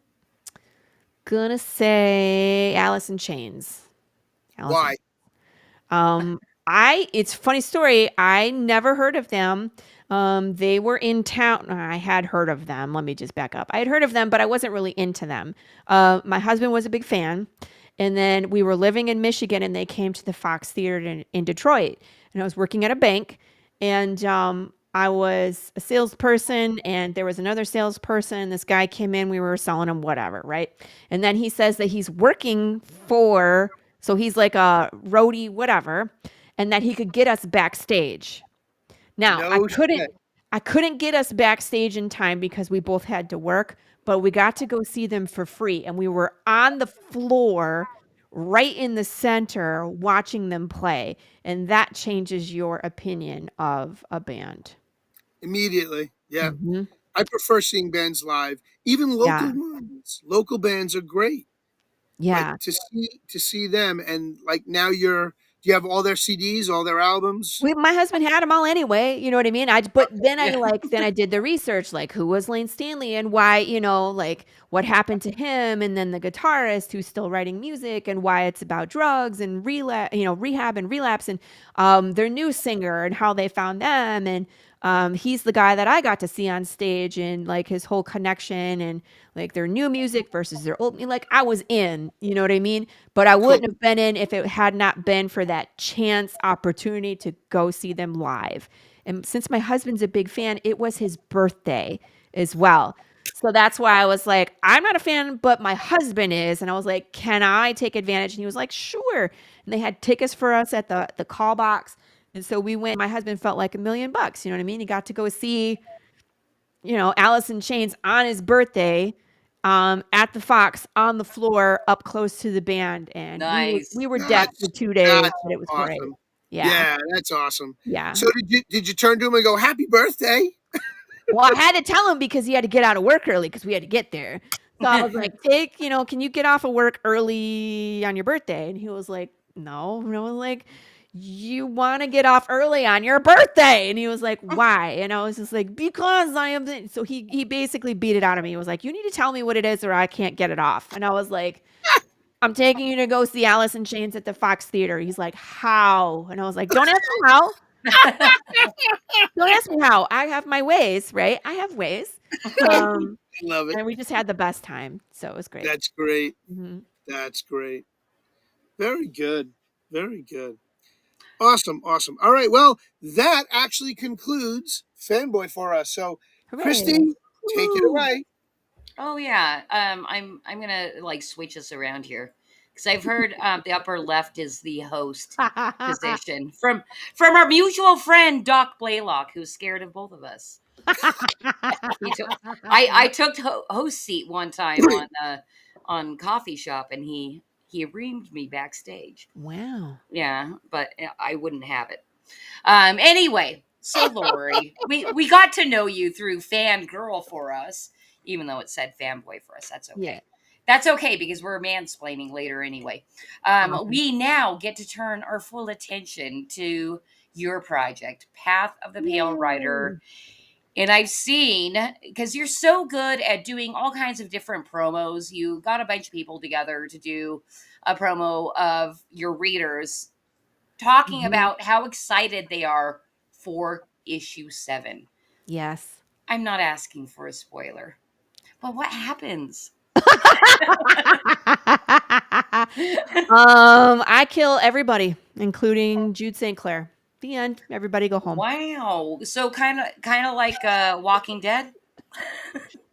gonna say Alice in Chains. Why? It's a funny story. I never heard of them. They were in town. I had heard of them. Let me just back up. I had heard of them, but I wasn't really into them. My husband was a big fan. And then we were living in Michigan, and they came to the Fox Theater in Detroit. And I was working at a bank, and I was a salesperson, and there was another salesperson. This guy came in. We were selling him whatever, right? And then he says that he's working so he's like a roadie, whatever, and that he could get us backstage. Now, I couldn't get us backstage in time because we both had to work, but we got to go see them for free. And we were on the floor right in the center watching them play. And that changes your opinion of a band. Immediately. Yeah. Mm-hmm. I prefer seeing bands live. Even local bands. Local bands are great. Yeah. Like, to see them, and like now do you have all their CDs, all their albums? My husband had them all anyway. You know what I mean? I did the research, like who was Lane Stanley and why, like what happened to him, and then the guitarist who's still writing music, and why it's about drugs and rehab and relapse, and their new singer and how they found them, and he's the guy that I got to see on stage, and like his whole connection, and like their new music versus their old, like I was in, you know what I mean? But I wouldn't have been in if it had not been for that chance opportunity to go see them live. And since my husband's a big fan, it was his birthday as well. So that's why I was like, I'm not a fan, but my husband is. And I was like, can I take advantage? And he was like, sure. And they had tickets for us at the call box. And so we went. My husband felt like $1 million. You know what I mean? He got to go see, Alice in Chains on his birthday, at the Fox on the floor up close to the band. And we were dead for 2 days, but it was awesome. Great. Yeah, that's awesome. Yeah. So did you turn to him and go, happy birthday? Well, I had to tell him because he had to get out of work early because we had to get there. So I was like, can you get off of work early on your birthday? And he was like, no. And I was like, you want to get off early on your birthday? And he was like, why? And I was just like, because I am. So he basically beat it out of me. He was like, you need to tell me what it is or I can't get it off. And I was like, I'm taking you to go see Alice in Chains at the Fox Theater. He's like, how? And I was like, don't ask me how. Don't ask me how. I have my ways, right? I have ways. Um, Love it. and we just had the best time, so it was great. That's great. Mhm. That's great. Very good. Very good. Awesome. Awesome. All right. Well, that actually concludes Fanboy for us. So, Christy, Hooray. take it Woo. away. Oh yeah. I'm gonna like switch us around here because I've heard the upper left is the host position from our mutual friend Doc Blaylock, who's scared of both of us. I took host seat one time on coffee shop, and he reamed me backstage. Wow. Yeah, but I wouldn't have it. Anyway, so Laurie, we got to know you through fangirl for us, even though it said fanboy for us. That's okay. Yeah. That's okay because we're mansplaining later anyway. Awesome. We now get to turn our full attention to your project, Path of the Pale Rider. And I've seen, because you're so good at doing all kinds of different promos, you got a bunch of people together to do a promo of your readers talking Mhm. about how excited they are for issue 7. Yes. I'm not asking for a spoiler, but what happens? I kill everybody, including Jude St. Clair. The end. Everybody go home. Wow. So kind of like Walking Dead?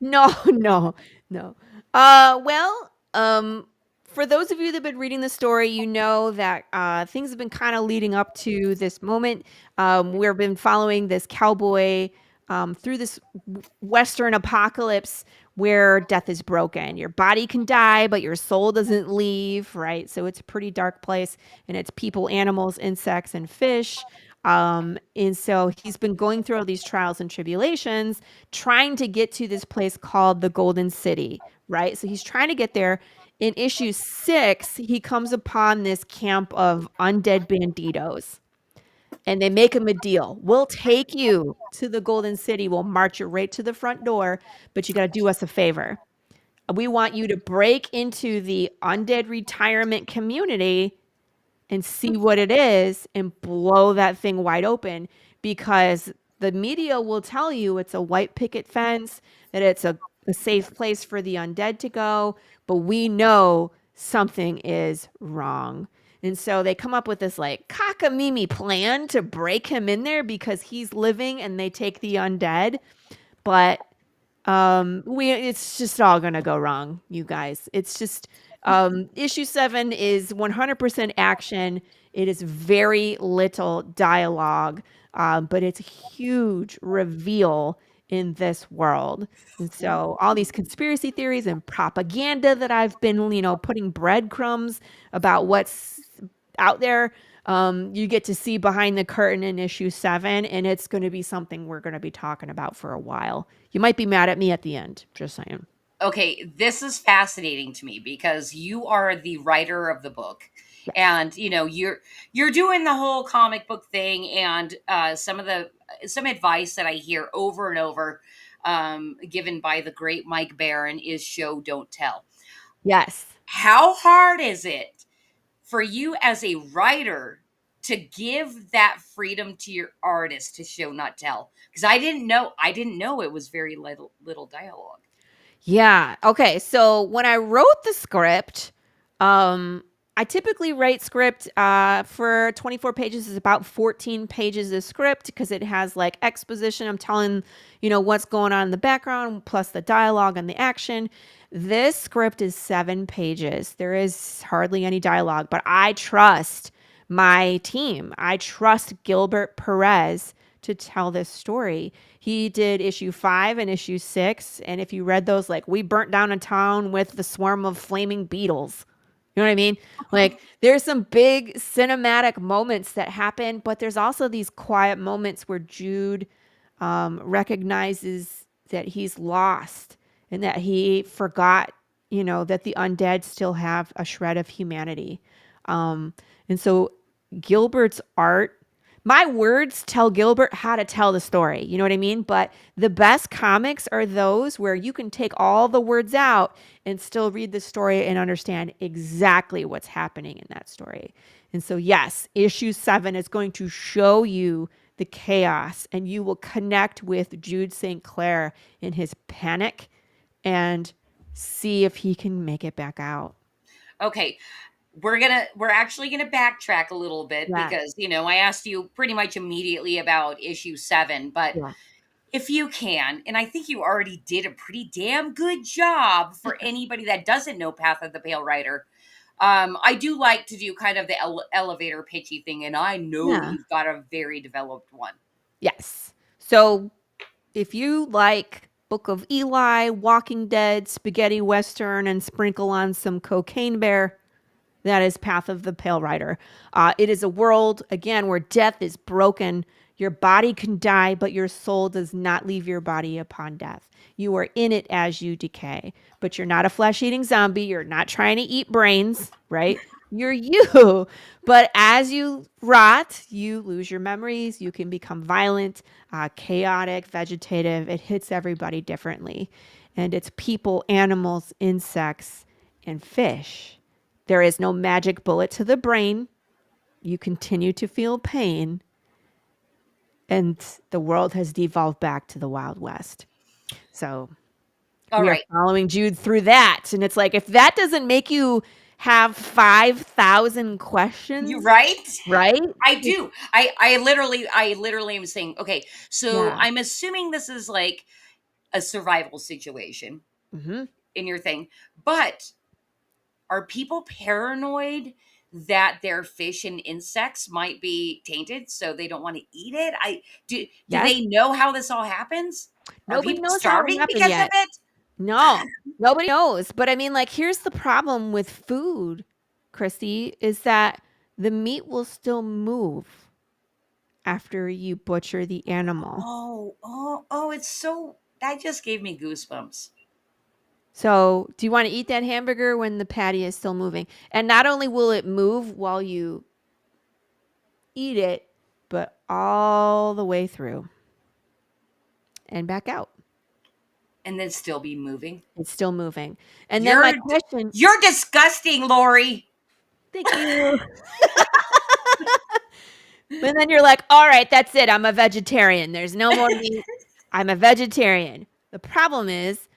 No, no, no. Well, for those of you that have been reading the story, you know that things have been kind of leading up to this moment. We've been following this cowboy through this Western apocalypse where death is broken. Your body can die, but your soul doesn't leave, right? So it's a pretty dark place, and it's people, animals, insects, and fish. And so he's been going through all these trials and tribulations, trying to get to this place called the Golden City, right? So he's trying to get there. In issue 6, he comes upon this camp of undead banditos, and they make him a deal. We'll take you to the Golden City. We'll march you right to the front door, but you got to do us a favor. We want you to break into the undead retirement community and see what it is and blow that thing wide open, because the media will tell you it's a white picket fence, that it's a safe place for the undead to go, but we know something is wrong. And so they come up with this like cockamamie plan to break him in there because he's living and they take the undead. But it's just all gonna go wrong, you guys. It's just issue 7 is 100% action. It is very little dialogue, but it's a huge reveal in this world. And so all these conspiracy theories and propaganda that I've been, putting breadcrumbs about what's out there, you get to see behind the curtain in issue 7, and it's going to be something we're going to be talking about for a while. You might be mad at me at the end, just saying. Okay, this is fascinating to me because you are the writer of the book. Yes. And you're doing the whole comic book thing, and some advice that I hear over and over given by the great Mike Barron is show don't tell. Yes. How hard is it for you as a writer to give that freedom to your artist to show not tell? Because I didn't know it was very little dialogue. Yeah. Okay. So when I wrote the script, I typically write script for 24 pages is about 14 pages of script because it has like exposition. I'm telling, what's going on in the background plus the dialogue and the action. This script is 7 pages. There is hardly any dialogue, but I trust my team. I trust Gilbert Perez to tell this story. He did issue 5 and issue 6. And if you read those, like, we burnt down a town with the swarm of flaming beetles. You know what I mean? Like, there's some big cinematic moments that happen, but there's also these quiet moments where Jude recognizes that he's lost and that he forgot, that the undead still have a shred of humanity. And so Gilbert's art, my words tell Gilbert how to tell the story. You know what I mean? But the best comics are those where you can take all the words out and still read the story and understand exactly what's happening in that story. And so, yes, issue 7 is going to show you the chaos, and you will connect with Jude St. Clair in his panic and see if he can make it back out. Okay. We're actually gonna backtrack a little bit Yeah. because, I asked you pretty much immediately about issue 7, but Yeah. if you can, and I think you already did a pretty damn good job for anybody that doesn't know Path of the Pale Rider. I do like to do kind of the elevator pitchy thing, and I know Yeah. you've got a very developed one. Yes. So if you like Book of Eli, Walking Dead, spaghetti western, and sprinkle on some Cocaine Bear, that is Path of the Pale Rider. It is a world, again, where death is broken. Your body can die, but your soul does not leave your body upon death. You are in it as you decay, but you're not a flesh-eating zombie. You're not trying to eat brains, right? You're you. But as you rot, you lose your memories. You can become violent, chaotic, vegetative. It hits everybody differently. And it's people, animals, insects, and fish. There is no magic bullet to the brain. You continue to feel pain. And the world has devolved back to the Wild West. So All we right. are following Jude through that. And it's like, if that doesn't make you have 5,000 questions. You right? Right? I do. I literally am saying, okay, so Yeah. I'm assuming this is like a survival situation Mm-hmm. in your thing, but are people paranoid that their fish and insects might be tainted, so they don't want to eat it? Do Yes. they know how this all happens? Are Nobody people knows how it starving happened because yet. of it? No, nobody knows. But I mean, like, here's the problem with food, Christy, is that the meat will still move after you butcher the animal. It's so, that just gave me goosebumps. So, do you want to eat that hamburger when the patty is still moving? And not only will it move while you eat it, but all the way through and back out. And then still be moving. It's still moving. And then my question. You're disgusting, Laurie. Thank you. But then you're like, all right, that's it. I'm a vegetarian. There's no more meat. I'm a vegetarian. The problem is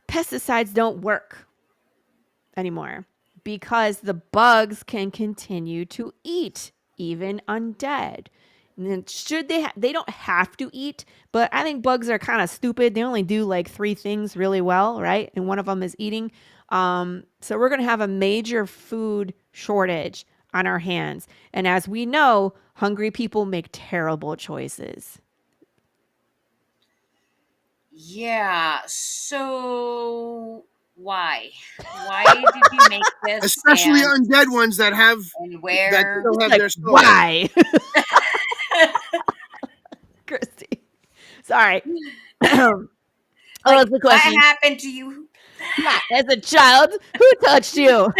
pesticides don't work anymore because the bugs can continue to eat even undead. And then should they don't have to eat, but I think bugs are kind of stupid. They only do like 3 things really well, right? And one of them is eating. So we're going to have a major food shortage on our hands. And as we know, hungry people make terrible choices. Yeah. So why? Why did you make this? Especially undead ones that have and where that still have Like, their soul. why? Christy. Sorry. Like, the question. what happened to you? Yeah, as a child, who touched you?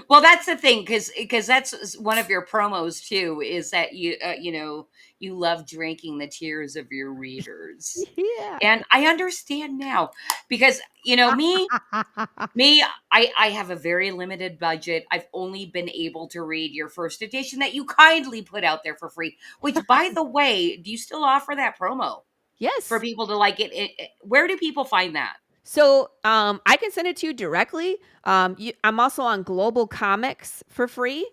Well, that's the thing, because that's one of your promos too. Is that you love drinking the tears of your readers. Yeah, and I understand now because me, I have a very limited budget. I've only been able to read your first edition that you kindly put out there for free. Which, by the way, do you still offer that promo? Yes. For people to like it. Where do people find that? So I can send it to you directly. I'm also on Global Comics for free.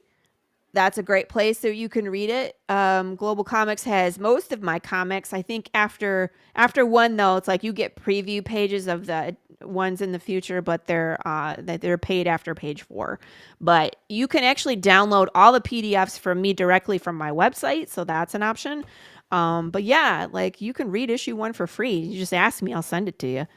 That's a great place so you can read it. Global Comics has most of my comics. I think after one though, it's like you get preview pages of the ones in the future, but they're paid after page 4. But you can actually download all the PDFs from me directly from my website, so that's an option. But yeah, like you can read issue 1 for free. You just ask me, I'll send it to you.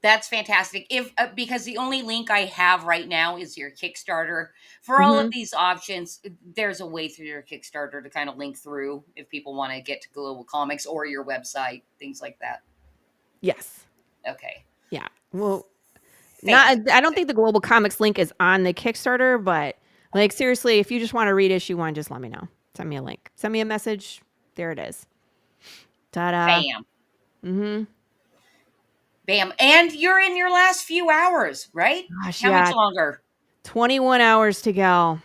That's fantastic. Because the only link I have right now is your Kickstarter. For all of these options, there's a way through your Kickstarter to kind of link through if people want to get to Global Comics or your website, things like that. Yes. Okay. Yeah. Well, I don't think the Global Comics link is on the Kickstarter, but like seriously, if you just want to read issue 1, just let me know. Send me a link. Send me a message. There it is. Ta-da. Bam. Mm-hmm. Bam. And you're in your last few hours, right? Gosh, How much longer? 21 hours to go.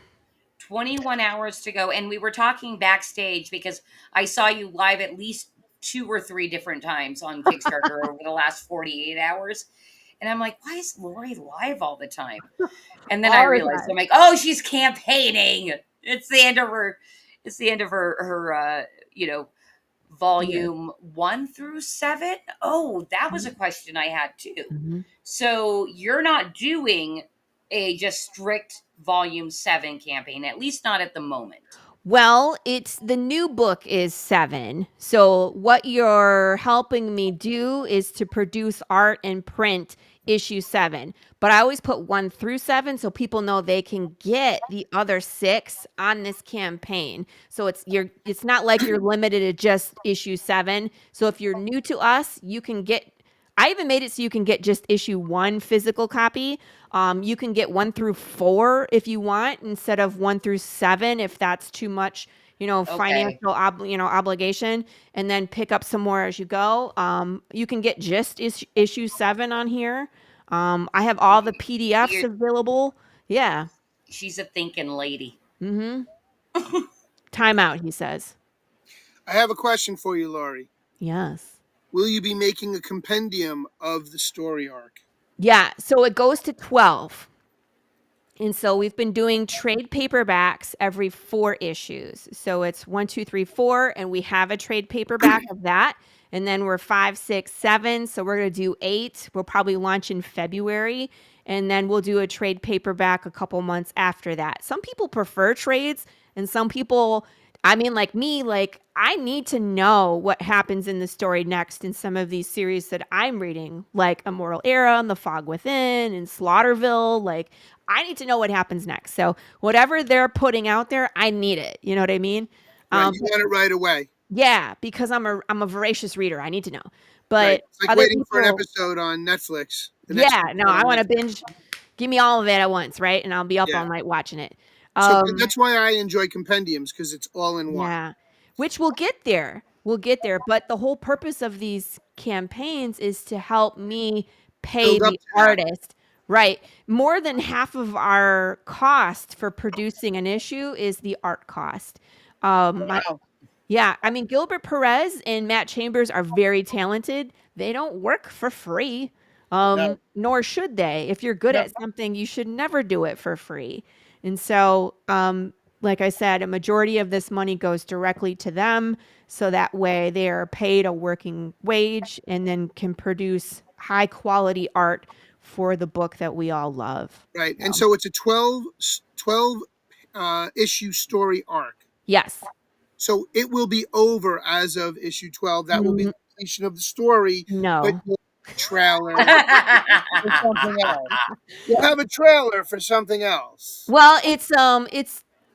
21 hours to go. And we were talking backstage because I saw you live at least 2 or 3 different times on Kickstarter over the last 48 hours. And I'm like, why is Laurie live all the time? And then I All the realized, time. I'm like, oh, she's campaigning. It's the end of her, volume 1 through 7. Oh, that was a question I had too. Mhm. So you're not doing a just strict volume 7 campaign, at least not at the moment. Well, it's the new book is 7. So what you're helping me do is to produce art and print issue 7. But I always put 1 through 7 so people know they can get the other 6 on this campaign. So it's not like you're limited to just issue 7. So if you're new to us, you can get I even made it so you can get just issue 1 physical copy. You can get 1 through 4 if you want, instead of 1 through 7 if that's too much, Okay. financial obligation, and then pick up some more as you go. You can get just issue 7 on here. I have all the PDFs You're- available. Yeah. She's a thinking lady. Mm-hmm. Time out, he says. I have a question for you, Laurie. Yes. Will you be making a compendium of the story arc? Yeah. So it goes to 12. And so we've been doing trade paperbacks every 4 issues. So it's 1, 2, 3, 4, and we have a trade paperback of that. And then we're 5, 6, 7. So we're going to do 8. We'll probably launch in February. And then we'll do a trade paperback a couple months after that. Some people prefer trades, and some people, like me, I need to know what happens in the story next in some of these series that I'm reading, like Immoral Era and The Fog Within and Slaughterville. I need to know what happens next. So whatever they're putting out there, I need it. You know what I mean? Right, you want it right away. Yeah, because I'm a voracious reader. I need to know. But Right. It's like other waiting for an people, episode on Netflix. The next yeah, no, episode I on want to Netflix. binge. Give me all of it at once, right? And I'll be up Yeah. all night watching it. So that's why I enjoy compendiums, because it's all in one. Yeah, which we'll get there. We'll get there. But the whole purpose of these campaigns is to help me pay Build up the to that. artist. Right. More than half of our cost for producing an issue is the art cost. Wow. Yeah, Gilbert Perez and Matt Chambers are very talented. They don't work for free. No. Nor should they. If you're good No. at something, you should never do it for free. And so, like I said, a majority of this money goes directly to them. So that way they are paid a working wage and then can produce high quality art for the book that we all love. Right. And so it's a 12 issue story arc. Yes. So it will be over as of issue 12. That will be the completion of the story. No. But you'll have a trailer for something else. You'll have a trailer for something else. Well, it's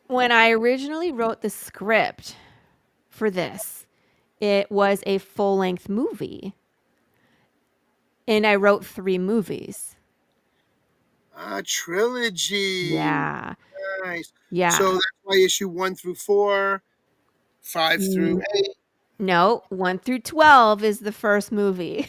when I originally wrote the script for this, it was a full-length movie. And I wrote 3 movies. A trilogy. Yeah. Nice. Yeah. So that's why issue 1 through 4, 5 through 8. No, 1 through 12 is the first movie.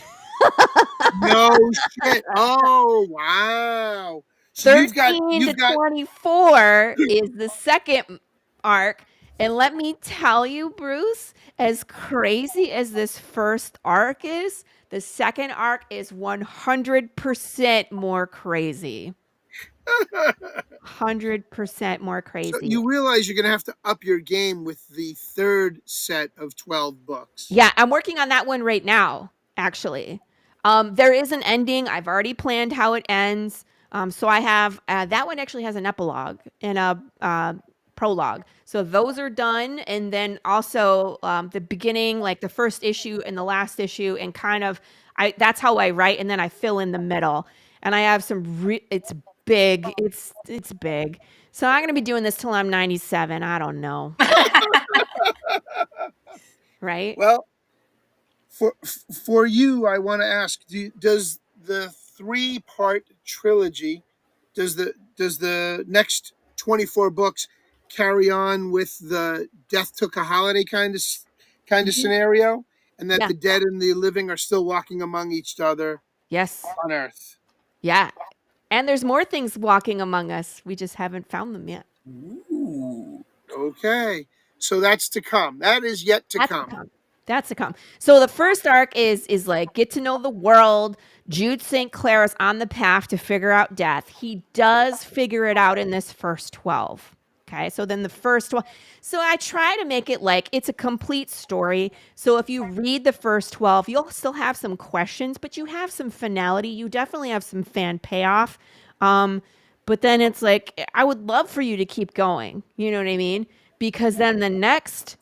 No shit. Oh, wow. So 13 to 24 is the second arc. And let me tell you, Bruce, as crazy as this first arc is, the second arc is 100% more crazy. 100% more crazy. So you realize you're going to have to up your game with the third set of 12 books. Yeah, I'm working on that one right now, actually. There is an ending. I've already planned how it ends. So I have that one actually has an epilogue and a prologue. So those are done. And then also the beginning, like the first issue and the last issue, and that's how I write. And then I fill in the middle. And I have it's big. It's big. So I'm going to be doing this till I'm 97. I don't know. Right? Well, for you, I want to ask: does the 3-part trilogy, does the next 24 books carry on with the death took a holiday kind of scenario, and that the dead and the living are still walking among each other? Yes. On Earth. Yeah. And there's more things walking among us. We just haven't found them yet. Ooh. Okay. So that's to come. That is yet to That's come. to come. That's to come. So the first arc is like get to know the world. Jude St. Clair is on the path to figure out death. He does figure it out in this first 12. Okay. So then the first one. So I try to make it like it's a complete story. So if you read the first 12, you'll still have some questions, but you have some finality. You definitely have some fan payoff. But then it's like, I would love for you to keep going. You know what I mean? Because then the next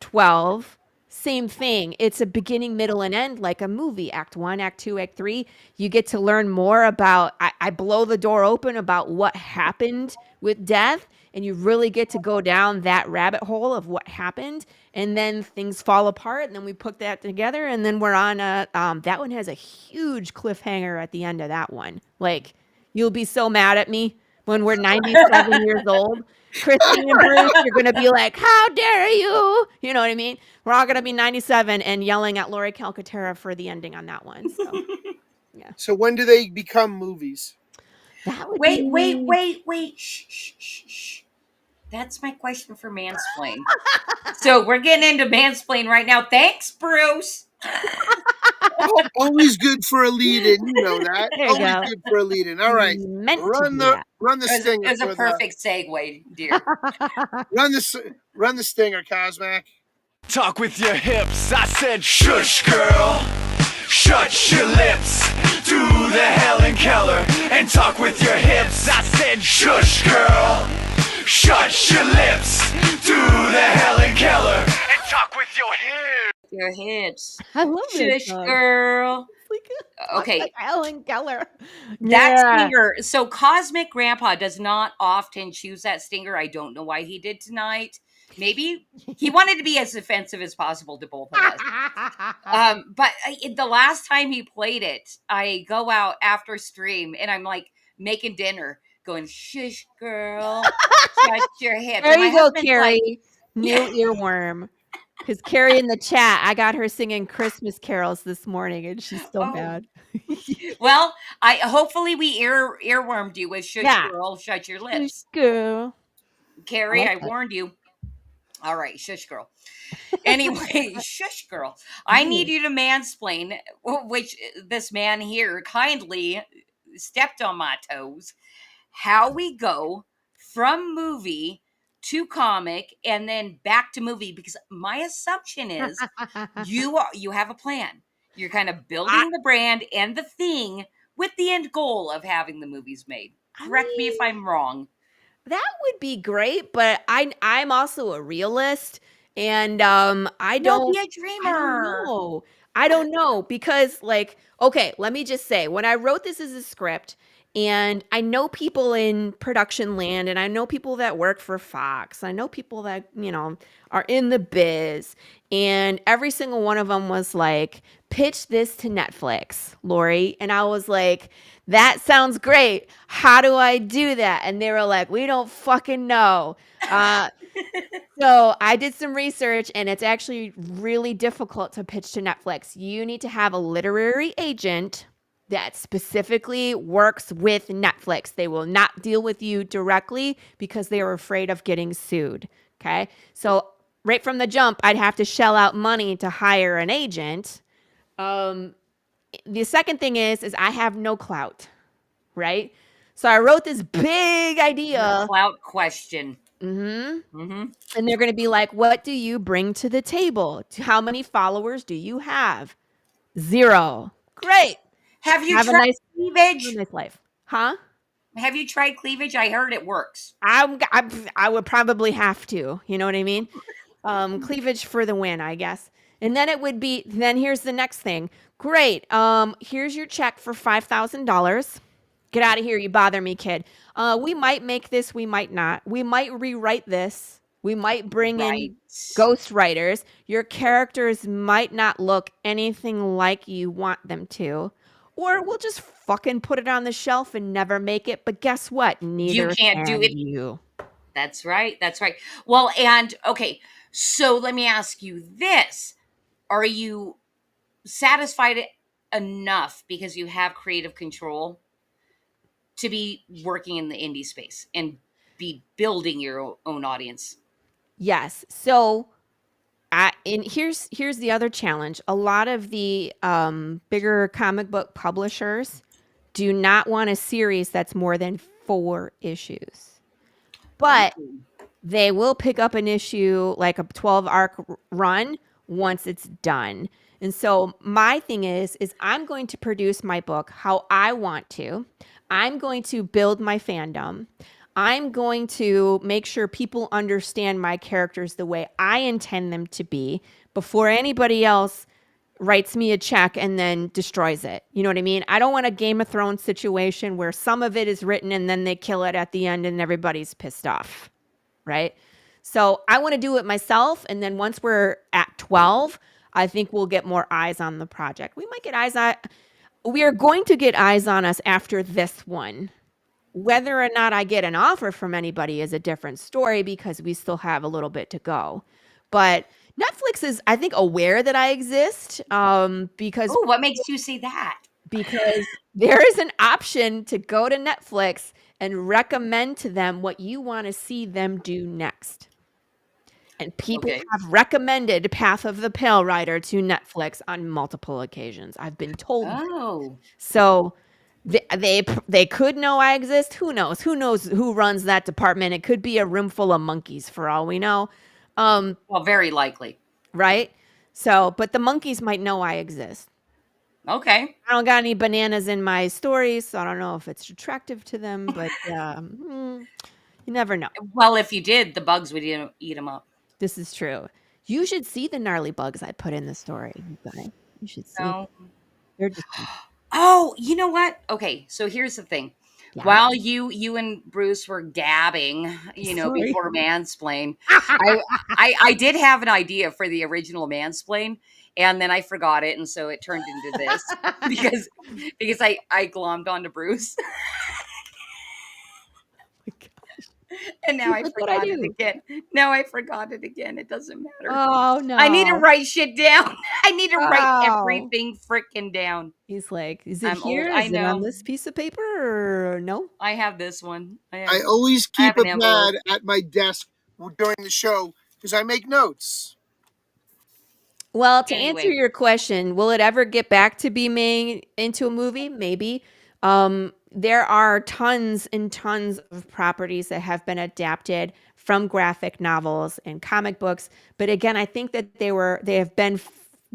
12, same thing. It's a beginning, middle, and end like a movie. Act 1, Act 2, Act 3. You get to learn more about, I blow the door open about what happened with death, and you really get to go down that rabbit hole of what happened, and then things fall apart, and then we put that together, and then we're on that one has a huge cliffhanger at the end of that one. Like, you'll be so mad at me when we're 97 years old. Christine and Bruce, you're going to be like, how dare you? You know what I mean? We're all going to be 97 and yelling at Laurie Calcaterra for the ending on that one. So, yeah. So when do they become movies? That would Wait, be... wait. Shh. That's my question for Mansplain. So we're getting into Mansplain right now. Thanks, Bruce. Always good for a lead-in, you know that. There you Always go. good for a lead-in. All right, Meant to run do the that. run the stinger. It was a perfect segue, dear. Run the stinger, Cosmac. Talk with your hips. I said, shush, girl. Shut your lips. Do the Helen Keller and talk with your hips. I said, shush, girl. Shut your lips. Do the Helen Keller and talk with your hips. Your hips. I love this Shush, song. girl. Okay. Like Ellen Keller. That Yeah. stinger. So Cosmic Grandpa does not often choose that stinger. I don't know why he did tonight. Maybe he wanted to be as offensive as possible to both of us. But the last time he played it, I go out after stream and I'm like making dinner, going, shush, girl, shut your hips. There And my you go, husband's Carrie. like, New earworm. Because Carrie in the chat, I got her singing Christmas carols this morning, and she's still mad. well, I hopefully we earwormed you with shush, Yeah. girl, shut your Shush, lips. girl. Carrie, like I that. warned you. All right, shush, girl. Anyway, shush, girl. I need you to mansplain, which this man here kindly stepped on my toes, how we go from movie to comic and then back to movie, because my assumption is you have a plan. You're kind of building the brand and the thing with the end goal of having the movies made. Correct me if I'm wrong. That would be great, but I'm also a realist, and I No, don't be a I don't dreamer. know. I don't know because like okay, let me just say when I wrote this as a script and I know people in production land and I know people that work for Fox. I know people that, you know, are in the biz and every single one of them was like pitch this to Netflix, Laurie, and I was like that sounds great. How do I do that? And they were like, we don't fucking know. So I did some research and it's actually really difficult to pitch to Netflix. You need to have a literary agent that specifically works with Netflix. They will not deal with you directly because they are afraid of getting sued. Okay. So right from the jump, I'd have to shell out money to hire an agent. The second thing is I have no clout, right? So I wrote this big idea. Clout question. And they're going to be like, what do you bring to the table? How many followers do you have? 0. Great. Have you Have a tried nice cleavage? nice life. Huh? Have you tried cleavage? I heard it works. I would probably have to. You know what I mean? Cleavage for the win, I guess. And then it would be, then here's the next thing. Great. Here's your check for $5,000. Get out of here. You bother me, kid. We might make this. We might not. We might rewrite this. We might bring in ghost writers. Your characters might not look anything like you want them to. Or we'll just fucking put it on the shelf and never make it. But guess what? Neither You can't do can it. you. That's right. That's right. Well, and okay, so let me ask you this. Are you satisfied enough because you have creative control to be working in the indie space and be building your own audience? Yes. So, and here's the other challenge. A lot of the bigger comic book publishers do not want a series that's more than 4 issues. But they will pick up an issue like a 12 arc run once it's done. And so my thing is I'm going to produce my book how I want to. I'm going to build my fandom. I'm going to make sure people understand my characters the way I intend them to be before anybody else writes me a check and then destroys it. You know what I mean? I don't want a Game of Thrones situation where some of it is written and then they kill it at the end and everybody's pissed off. Right? So I want to do it myself. And then once we're at 12, I think we'll get more eyes on the project. We might get eyes on, we are going to get eyes on us after this one. Whether or not I get an offer from anybody is a different story because we still have a little bit to go. But Netflix is, I think, aware that I exist because Oh, what makes you say that? because there is an option to go to Netflix and recommend to them what you want to see them do next. And people Okay. have recommended Path of the Pale Rider to Netflix on multiple occasions. I've been told. Oh. So they could know I exist. Who knows? Who knows who runs that department? It could be a room full of monkeys for all we know. Well, very likely. Right? So, but the monkeys might know I exist. Okay. I don't got any bananas in my stories, so I don't know if it's attractive to them, but you never know. Well, if you did, the bugs would eat them up. This is true. You should see the gnarly bugs I put in the story. You should see. No. They're just Oh, you know what? Okay, so here's the thing. Yeah. While you and Bruce were gabbing, Sorry. before mansplain, I did have an idea for the original mansplain, and then I forgot it, and so it turned into this because I glommed onto Bruce. And now I Look what I forgot it do. again. Now I forgot it again. It doesn't matter. Oh no. I need to write shit down. I need to write Oh. everything freaking down. He's like, is it I'm here? old. I Is it on know. this piece of paper or no? I have this one. I always I have keep a an envelope. pad at my desk during the show because I make notes. Well, to answer Anyway. your question, will it ever get back to be made into a movie? Maybe. There are tons and tons of properties that have been adapted from graphic novels and comic books. But again, I think that they have been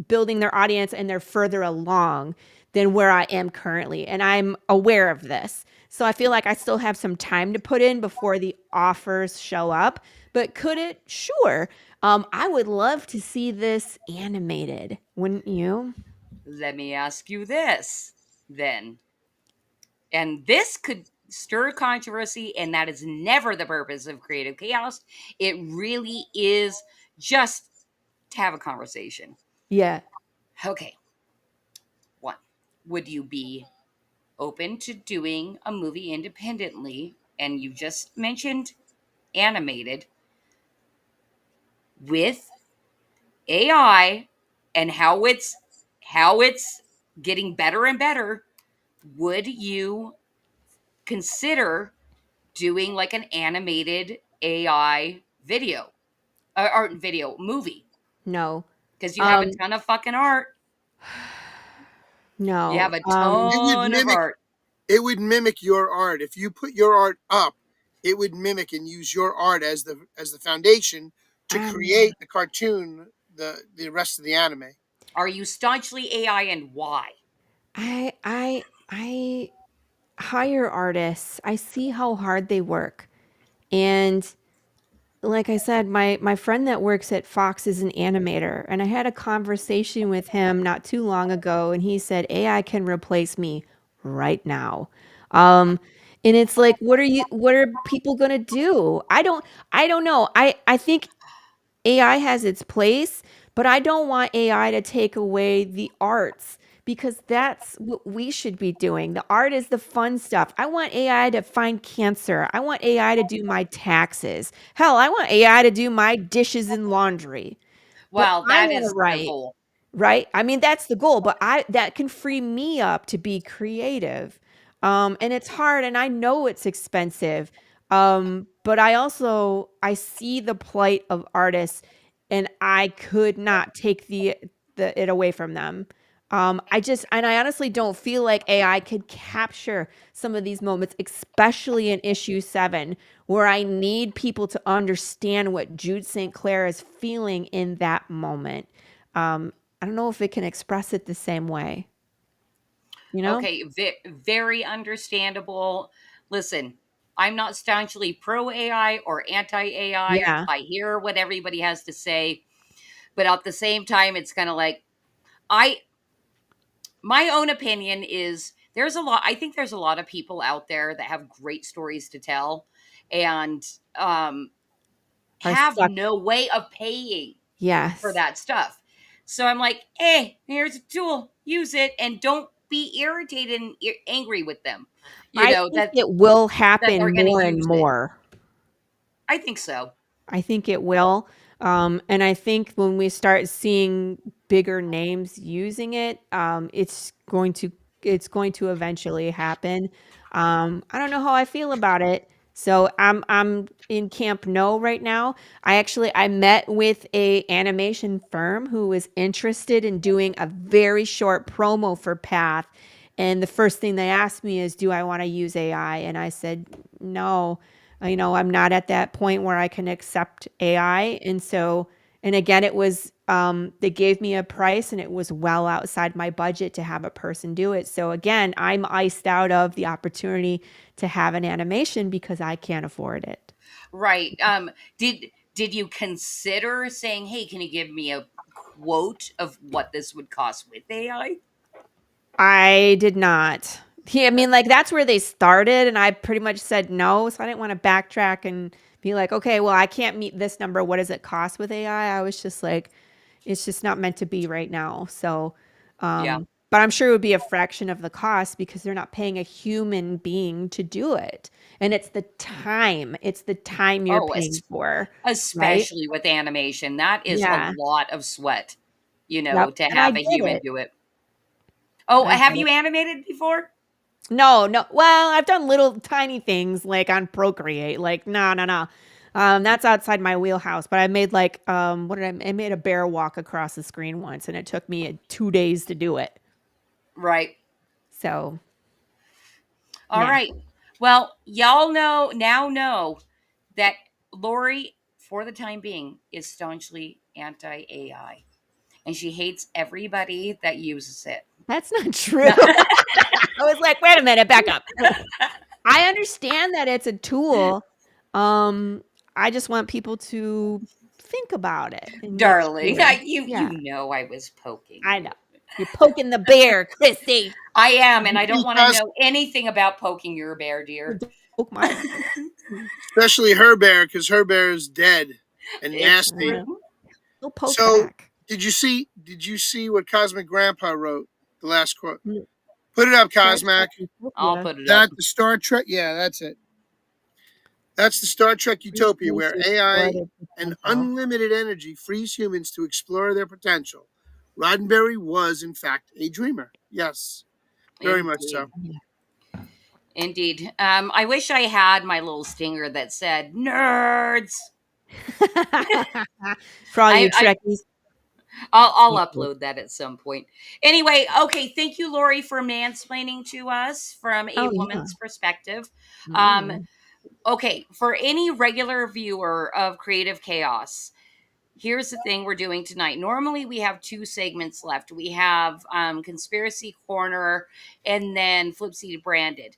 building their audience and they're further along than where I am currently. And I'm aware of this. So I feel like I still have some time to put in before the offers show up. But could it? Sure. I would love to see this animated, wouldn't you? Let me ask you this then. And this could stir controversy, and that is never the purpose of Creative Chaos. It really is just to have a conversation. Yeah. Okay. 1. Would you be open to doing a movie independently? And you just mentioned animated with AI and how it's getting better and better. Would you consider doing like an animated AI video or video movie? No. Because you have a ton of fucking art. No. You have a ton of art. It would mimic your art. If you put your art up, it would mimic and use your art as the foundation to create the cartoon, the rest of the anime. Are you staunchly AI, and why? I hire artists. I see how hard they work. And like I said, my friend that works at Fox is an animator, and I had a conversation with him not too long ago, and he said AI can replace me right now. And it's like, what are people gonna do? I don't know. I think AI has its place, but I don't want AI to take away the arts because that's what we should be doing. The art is the fun stuff. I want AI to find cancer. I want AI to do my taxes. Hell, I want AI to do my dishes and laundry. Well, I that want is to the write, goal. right? I mean, that's the goal, but that can free me up to be creative. And it's hard and I know it's expensive. But I see the plight of artists, and I could not take it away from them. I honestly don't feel like AI could capture some of these moments, especially in issue 7, where I need people to understand what Jude St. Clair is feeling in that moment. I don't know if it can express it the same way. You know? Okay, very understandable. Listen, I'm not staunchly pro AI or anti AI. Yeah. I hear what everybody has to say, but at the same time, it's kind of like I my own opinion is I think there's a lot of people out there that have great stories to tell and Are have stuck. no way of paying for Yes. that stuff. So I'm like, here's a tool, use it, and don't be irritated and angry with them. You I know, think it will that they're happen going to more and use it. more. I think so. I think it will. And I think when we start seeing bigger names using it, it's going to eventually happen. I don't know how I feel about it. So I'm in camp no right now. I met with a animation firm who was interested in doing a very short promo for Path. And the first thing they asked me is, do I want to use AI? And I said, no. I'm not at that point where I can accept AI. And again, it was, they gave me a price and it was well outside my budget to have a person do it. So again, I'm iced out of the opportunity to have an animation because I can't afford it. Right. Did you consider saying, hey, can you give me a quote of what this would cost with AI? I did not. I mean, like, that's where they started, and I pretty much said no. So I didn't want to backtrack and be like, okay, well, I can't meet this number. What does it cost with AI? I was just like, it's just not meant to be right now. So, Yeah. but I'm sure it would be a fraction of the cost because they're not paying a human being to do it. And it's the time. It's the time you're paying for, right? Especially with animation. That is a Yeah. lot of sweat, Yep. to And I have a get human it. do it. Oh, I have get you it. animated before? No. Well, I've done little tiny things like on Procreate. Like, no. That's outside my wheelhouse. But I made like, I made a bear walk across the screen once, and it took me 2 days to do it. Right. So, All yeah. right. Well, y'all know that Laurie, for the time being, is staunchly anti AI. And she hates everybody that uses it. That's not true. I was like, wait a minute, back up. I understand that it's a tool. I just want people to think about it and make Darling, sure. you know I was poking. I know. You're poking the bear, Christy. I am, and I don't want to know anything about poking your bear, dear. Poke my Especially her bear, because her bear is dead and It's nasty. true. He'll poke So, back. did you see what Cosmic Grandpa wrote? The last quote. Mm. Put it up, Cosmic. I'll put it up. That the Star Trek. Yeah, that's it. That's the Star Trek utopia where AI and unlimited energy frees humans to explore their potential. Roddenberry was, in fact, a dreamer. Yes, very much so. Indeed. I wish I had my little stinger that said nerds. For all you Trekkies. I'll upload that at some point. Anyway, okay, thank you, Laurie, for mansplaining to us from a woman's perspective. Okay, for any regular viewer of Creative Chaos, here's the thing we're doing tonight. Normally, we have 2 segments left. We have Conspiracy Corner and then Flipseed Branded.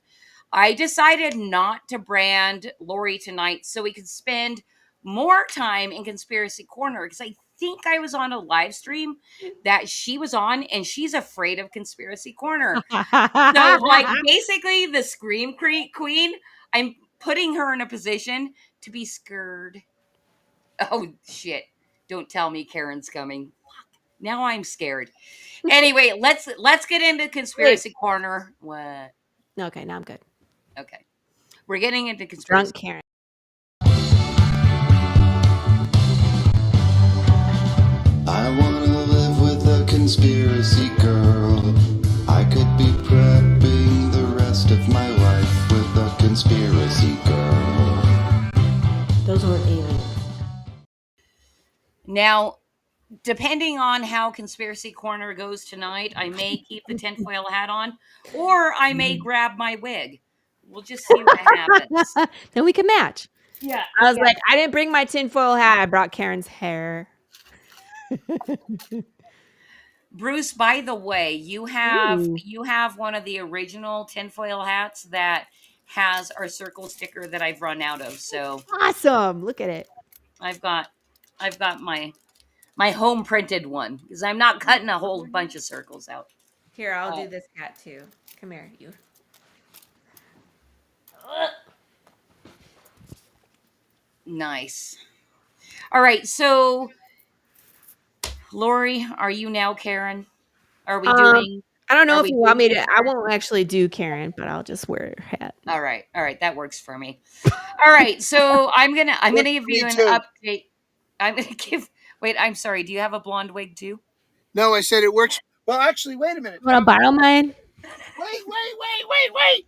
I decided not to brand Laurie tonight so we could spend more time in Conspiracy Corner because I think I was on a live stream that she was on and she's afraid of Conspiracy Corner. So, like, basically, the Scream Queen, I'm putting her in a position to be scared. Oh, shit. Don't tell me Karen's coming. Now I'm scared. Anyway, let's get into Conspiracy Corner. What? Okay, now I'm good. Okay. We're getting into Conspiracy. Drunk Karen. I wanna live with a conspiracy girl. I could be prepping the rest of my life with a conspiracy girl. Now, depending on how Conspiracy Corner goes tonight, I may keep the tinfoil hat on, or I may grab my wig. We'll just see what happens. Then we can match. Yeah. I was like, I didn't bring my tinfoil hat. I brought Karen's hair. Bruce, by the way, you Ooh. have one of the original tinfoil hats that has our circle sticker that I've run out of. So Awesome. Look at it. I've got my home printed one because I'm not cutting a whole bunch of circles out. Here, I'll do this hat too. Come here, you. Nice. All right, so Laurie, are you now Karen? Are we doing? I don't know are if we you want me doing to. I won't actually do Karen, but I'll just wear her hat. All right, that works for me. All right, so I'm gonna give you an update. I'm gonna give. Wait, I'm sorry. Do you have a blonde wig too? No, I said it works. Well, actually, wait a minute. Want to borrow mine? Wait.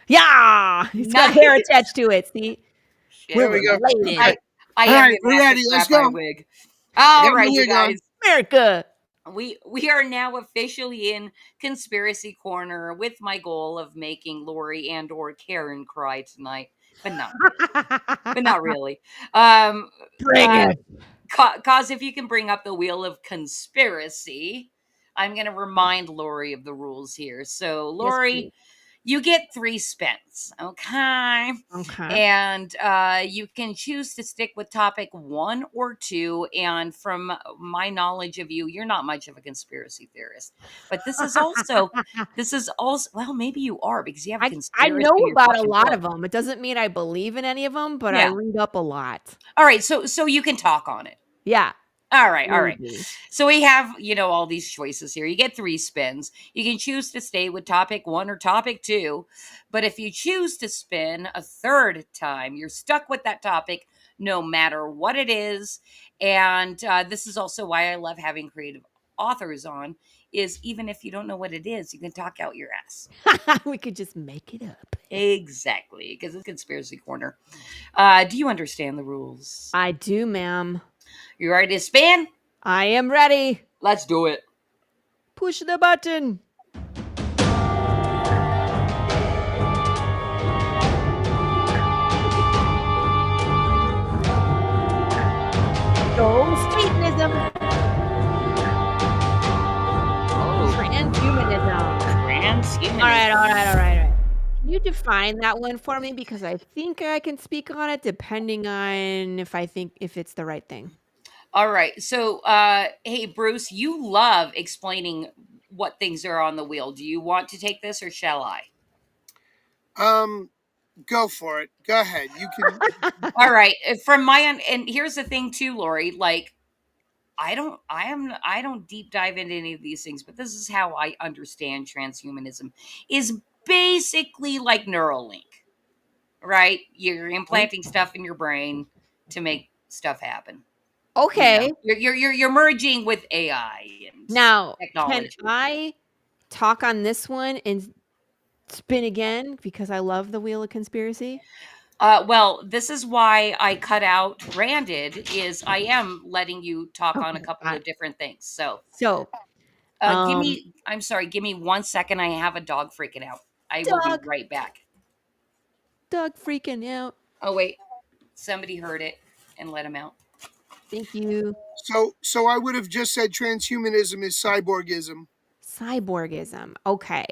Yeah, it's got hair attached to it. See, There we go. related. I All am right, gonna we're have to ready. Let's grab my go. wig. I All got my right, you wig on. guys. America. We are now officially in Conspiracy Corner with my goal of making Lori and or Karen cry tonight, but not really. Bring it. Cause if you can bring up the wheel of conspiracy, I'm gonna remind Lori of the rules here. So Lori, you get 3 spins, okay? Okay. And you can choose to stick with topic 1 or 2. And from my knowledge of you, you're not much of a conspiracy theorist. But this is also well, maybe you are because you have a I conspiracy. know in your about a fucking lot book. of them. It doesn't mean I believe in any of them, but I Yeah. read up a lot. All right, so you can talk on it. Yeah. All right. Maybe. So we have, all these choices here. You get 3 spins. You can choose to stay with topic 1 or topic 2. But if you choose to spin a third time, you're stuck with that topic no matter what it is. And this is also why I love having creative authors on, is even if you don't know what it is, you can talk out your ass. We could just make it up. Exactly, because it's Conspiracy Corner. Do you understand the rules? I do, ma'am. You ready to spin? I am ready. Let's do it. Push the button. Go Satanism. Transhumanism. Transhumanism. All right. Can you define that one for me? Because I think I can speak on it depending on if it's the right thing. All right. So, hey, Bruce, you love explaining what things are on the wheel. Do you want to take this or shall I? Go for it. Go ahead. You can. All right. From my end, and here's the thing too, Lori, like I don't deep dive into any of these things, but this is how I understand transhumanism is basically like Neuralink, right? You're implanting stuff in your brain to make stuff happen. Okay. You're merging with AI and Now, technology. can I talk on this one and spin again because I love the Wheel of Conspiracy? Well, this is why I cut out Branded. Is I am letting you talk on a couple of different things. So, I'm sorry. Give me 1 second. I have a dog freaking out. I will be right back. Dog freaking out. Oh wait, somebody heard it and let him out. Thank you. So I would have just said transhumanism is cyborgism. Cyborgism. Okay.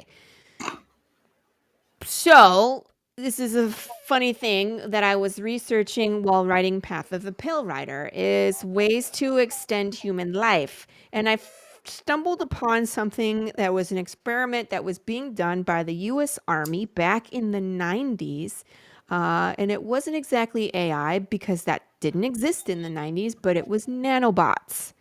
So this is a funny thing that I was researching while writing Path of the Pill Rider is ways to extend human life. And I stumbled upon something that was an experiment that was being done by the US Army back in the 90s. And it wasn't exactly AI because that didn't exist in the 90s, but it was nanobots.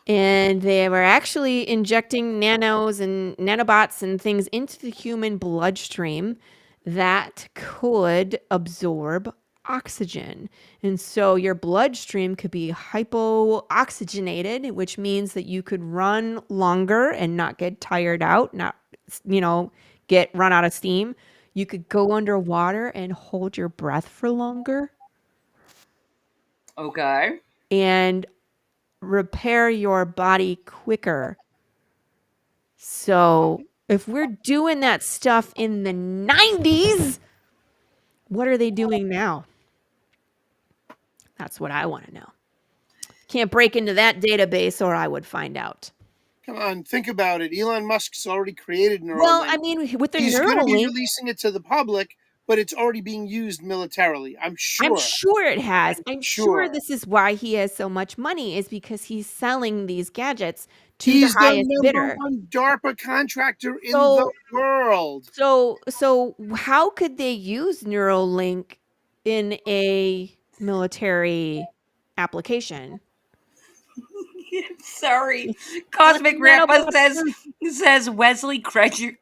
And they were actually injecting nanos and nanobots and things into the human bloodstream that could absorb oxygen. And so your bloodstream could be hypooxygenated, which means that you could run longer and not get tired out, not, get run out of steam. You could go underwater and hold your breath for longer. Okay. and repair your body quicker. So if we're doing that stuff in the 90s, what are they doing now? That's what I want to know. Can't break into that database or I would find out. Come on, think about it. Elon Musk's already created Neuralink. Well, I mean, with the He's going to be Neuralink, releasing it to the public, but it's already being used militarily. I'm sure. I'm sure it has. I'm sure sure. this is why he has so much money, is because he's selling these gadgets to He's the the highest bidder. #1 DARPA contractor in the world. So how could they use Neuralink in a military application? Sorry. Cosmic Grandpa says Wesley Crusher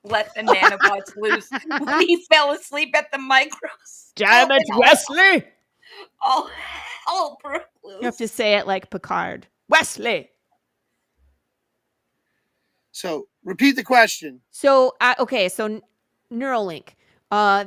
let the nanobots loose when he fell asleep at the micros. Damn it, Wesley! All broke loose. You have to say it like Picard. Wesley! So, repeat the question. So, Neuralink.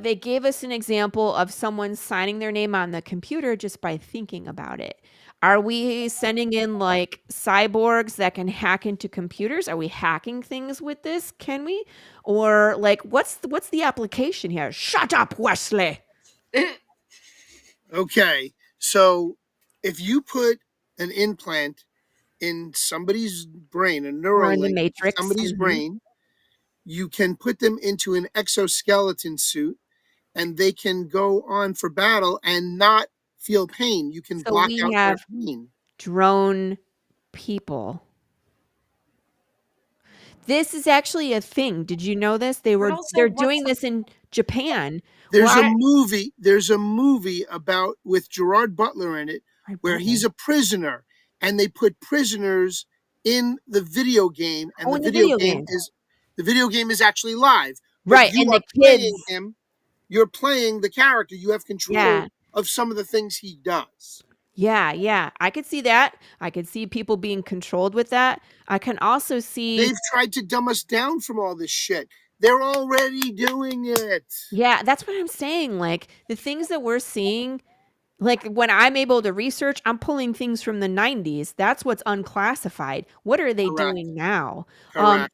They gave us an example of someone signing their name on the computer just by thinking about it. Are we sending in like cyborgs that can hack into computers? Are we hacking things with this? Can we? Or like what's the application here? Shut up, Wesley. Okay. So, if you put an implant in somebody's brain, a Or in the Neuralink in Matrix. somebody's Mhm. brain, you can put them into an exoskeleton suit and they can go on for battle and not feel pain. You can So block we out their have pain. drone people. This is actually a thing. Did you know this? They're doing this in Japan. There's a movie about with Gerard Butler in it where he's a prisoner and they put prisoners in the video game and the video game is actually live. But Right, you and are the playing kids. him. You're playing the character. You have control Yeah. of some of the things he does. Yeah. I could see that. I could see people being controlled with that. I can also see. They've tried to dumb us down from all this shit. They're already doing it. Yeah, that's what I'm saying. Like the things that we're seeing, like when I'm able to research, I'm pulling things from the 90s. That's what's unclassified. What are they doing now? Correct.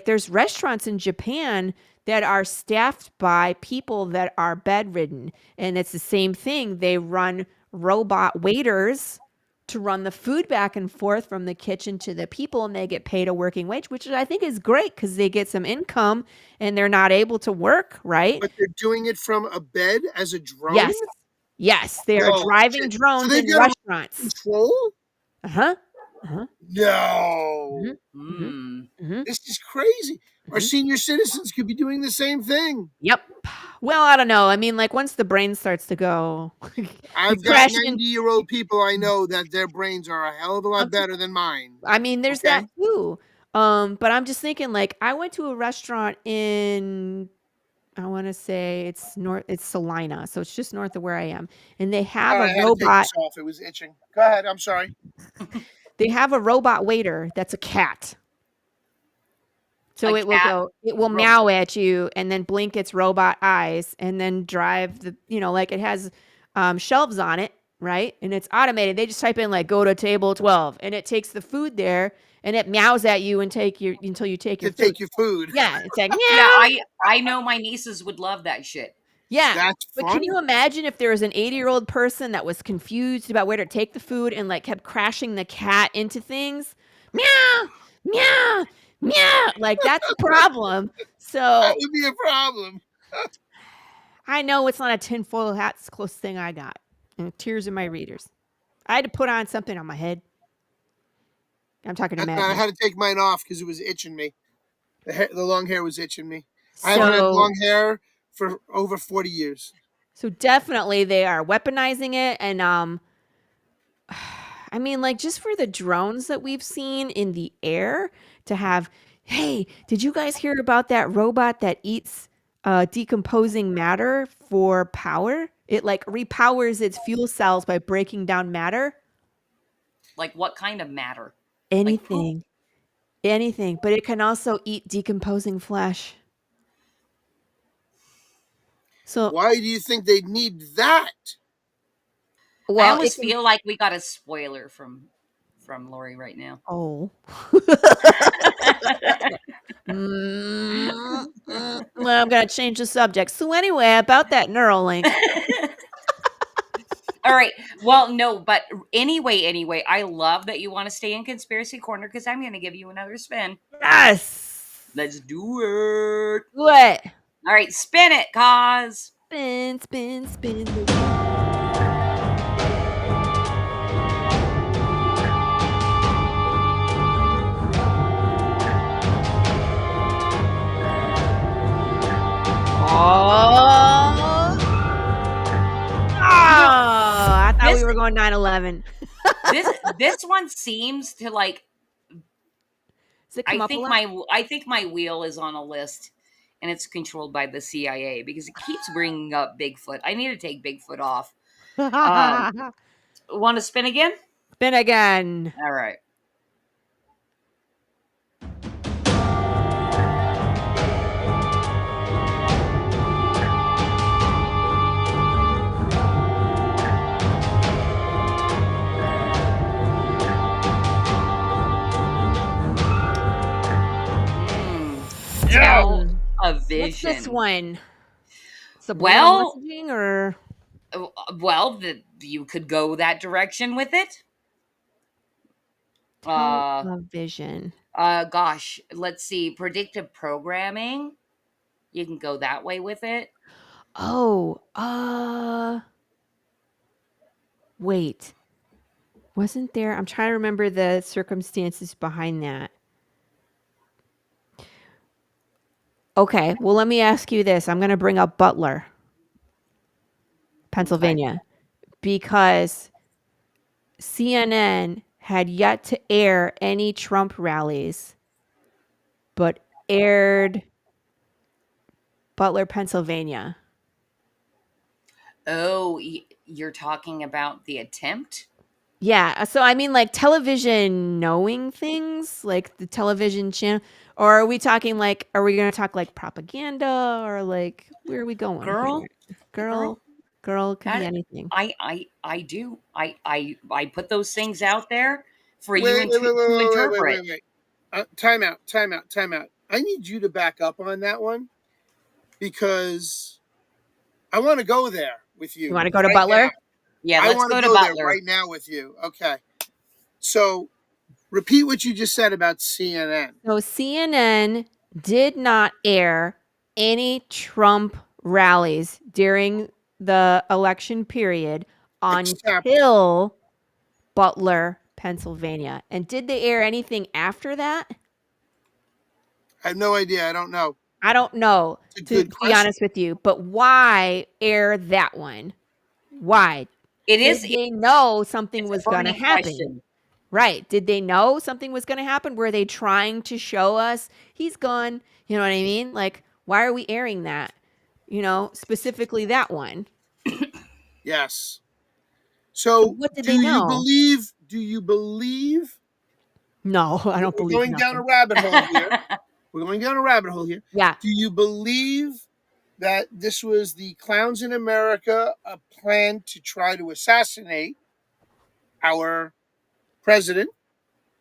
There's restaurants in Japan that are staffed by people that are bedridden. And it's the same thing. They run robot waiters to run the food back and forth from the kitchen to the people, and they get paid a working wage, which I think is great because they get some income and they're not able to work, right? But they're doing it from a bed as a drone? Yes, they are driving drones so in restaurants. Control? Uh-huh. No. Mm-hmm. This is crazy. Our senior citizens could be doing the same thing. Yep. Well, I don't know. I mean, like once the brain starts to go, I've got 90-year-old people I know that their brains are a hell of a lot better than mine. I mean, there's that too. But I'm just thinking, like, I went to a restaurant in, I want to say it's Salina, so it's just north of where I am, and they have I a had to take robot. this off. It was itching. Go ahead. I'm sorry. They have a robot waiter that's a cat. So it will meow at you and then blink its robot eyes and then drive it has shelves on it, right? And it's automated. They just type in like go to table 12 and it takes the food there and it meows at you until you take your food. Take your food. Yeah, it's like meow. Yeah, I know my nieces would love that shit. Yeah. That's but fun. Can you imagine if there was an 80-year-old person that was confused about where to take the food and like kept crashing the cat into things? Meow, meow, meow. Like that's a problem. So that would be a problem. I know it's not a tinfoil hat. It's the closest thing I got. And tears in my readers. I had to put on something on my head. I'm talking to Matt. I had to take mine off because it was itching me. The long hair was itching me. I haven't had long hair for over 40 years. So definitely they are weaponizing it. And I mean, like just for the drones that we've seen in the air to have, hey, did you guys hear about that robot that eats decomposing matter for power? It like repowers its fuel cells by breaking down matter. Like what kind of matter? Anything. Anything. But it can also eat decomposing flesh. So why do you think they'd need that? I Well, it almost can. feel like we got a spoiler from Laurie right now. Oh. Well, I'm gonna change the subject. So anyway, about that Neuralink. All right. Well, no, but anyway, I love that you want to stay in conspiracy corner because I'm going to give you another spin. Yes. Let's do it. What? All right, spin it, cause Spin, spin, spin the wheel. Oh. you know I thought we this were going 9/11. this one seems to like. Does it come up a lot? I think my wheel is on a list, and it's controlled by the CIA because it keeps bringing up Bigfoot. I need to take Bigfoot off. Want to spin again? Spin again. All right. Tell a vision. What's this one? Well, Messaging or well, you could go that direction with it. vision. Gosh, let's see. Predictive programming. You can go that way with it. Oh, wait. Wasn't there? I'm trying to remember the circumstances behind that. Okay, well, let me ask you this. I'm going to bring up Butler, Pennsylvania, because CNN had yet to air any Trump rallies, but aired Butler, Pennsylvania. Oh, you're talking about the attempt? Yeah, so I mean like television knowing things, like the television channel, or are we talking like, are we going to talk like propaganda or like, where are we going? Girl, Girl could be anything. I do. I put those things out there for you to interpret. Wait. Time out. I need you to back up on that one because I want to go there with you. You want to go to Butler? Now. Yeah, I let's want go to to go there Butler right now with you. Okay. So repeat what you just said about CNN. So CNN did not air any Trump rallies during the election period until Butler, Pennsylvania. And did they air anything after that? I have no idea. I don't know. I don't know, to be honest with you. But why air that one? Why? Did they know something was going to happen? Question. Right. Did they know something was going to happen? Were they trying to show us he's gone? You know what I mean? Like, why are we airing that? You know, specifically that one. Yes. So what did they know? Do you believe? No, I don't believe. We're going down a rabbit hole here. We're going down a rabbit hole here. Yeah. Do you believe that this was the clowns in America a plan to try to assassinate our president,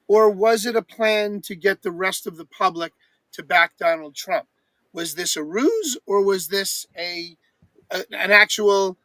or was it a plan to get the rest of the public to back Donald Trump? Was this a ruse, or was this an actual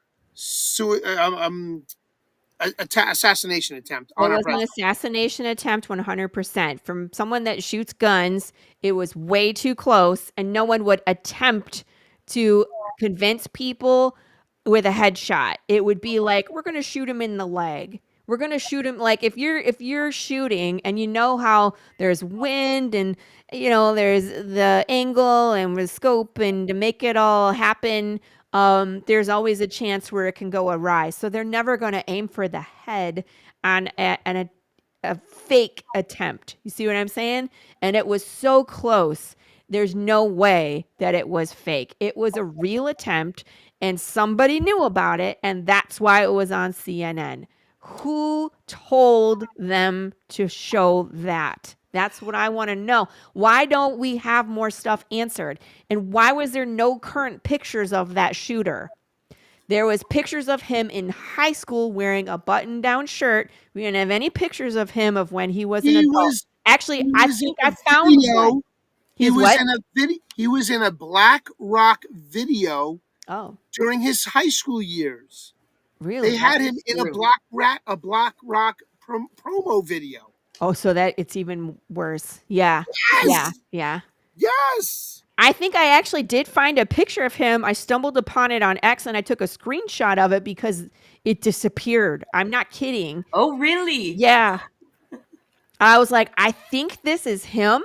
assassination attempt on our It was an assassination attempt 100%. From someone that shoots guns, it was way too close, and no one would attempt to convince people with a headshot. It would be like, we're going to shoot him in the leg. We're going to shoot him. Like if you're shooting and you know how there's wind and you know there's the angle and the scope and to make it all happen, there's always a chance where it can go awry. So they're never going to aim for the head on a fake attempt. You see what I'm saying? And it was so close. There's no way that it was fake. It was a real attempt and somebody knew about it. And that's why it was on CNN. Who told them to show that? That's what I want to know. Why don't we have more stuff answered? And why was there no current pictures of that shooter? There was pictures of him in high school wearing a button-down shirt. We didn't have any pictures of him of when he was an He adult. was Actually, he I was in think a I found one. video. He His was what? in a video. He was in a black rock video Oh, during his high school years. really? They had That him is in true. a black rock promo video. Oh, so that it's even worse. Yeah. Yeah. Yes, Yeah. yes. I think I actually did find a picture of him. I stumbled upon it on X and I took a screenshot of it because it disappeared. I'm not kidding. Oh, really? Yeah. I was like, I think this is him.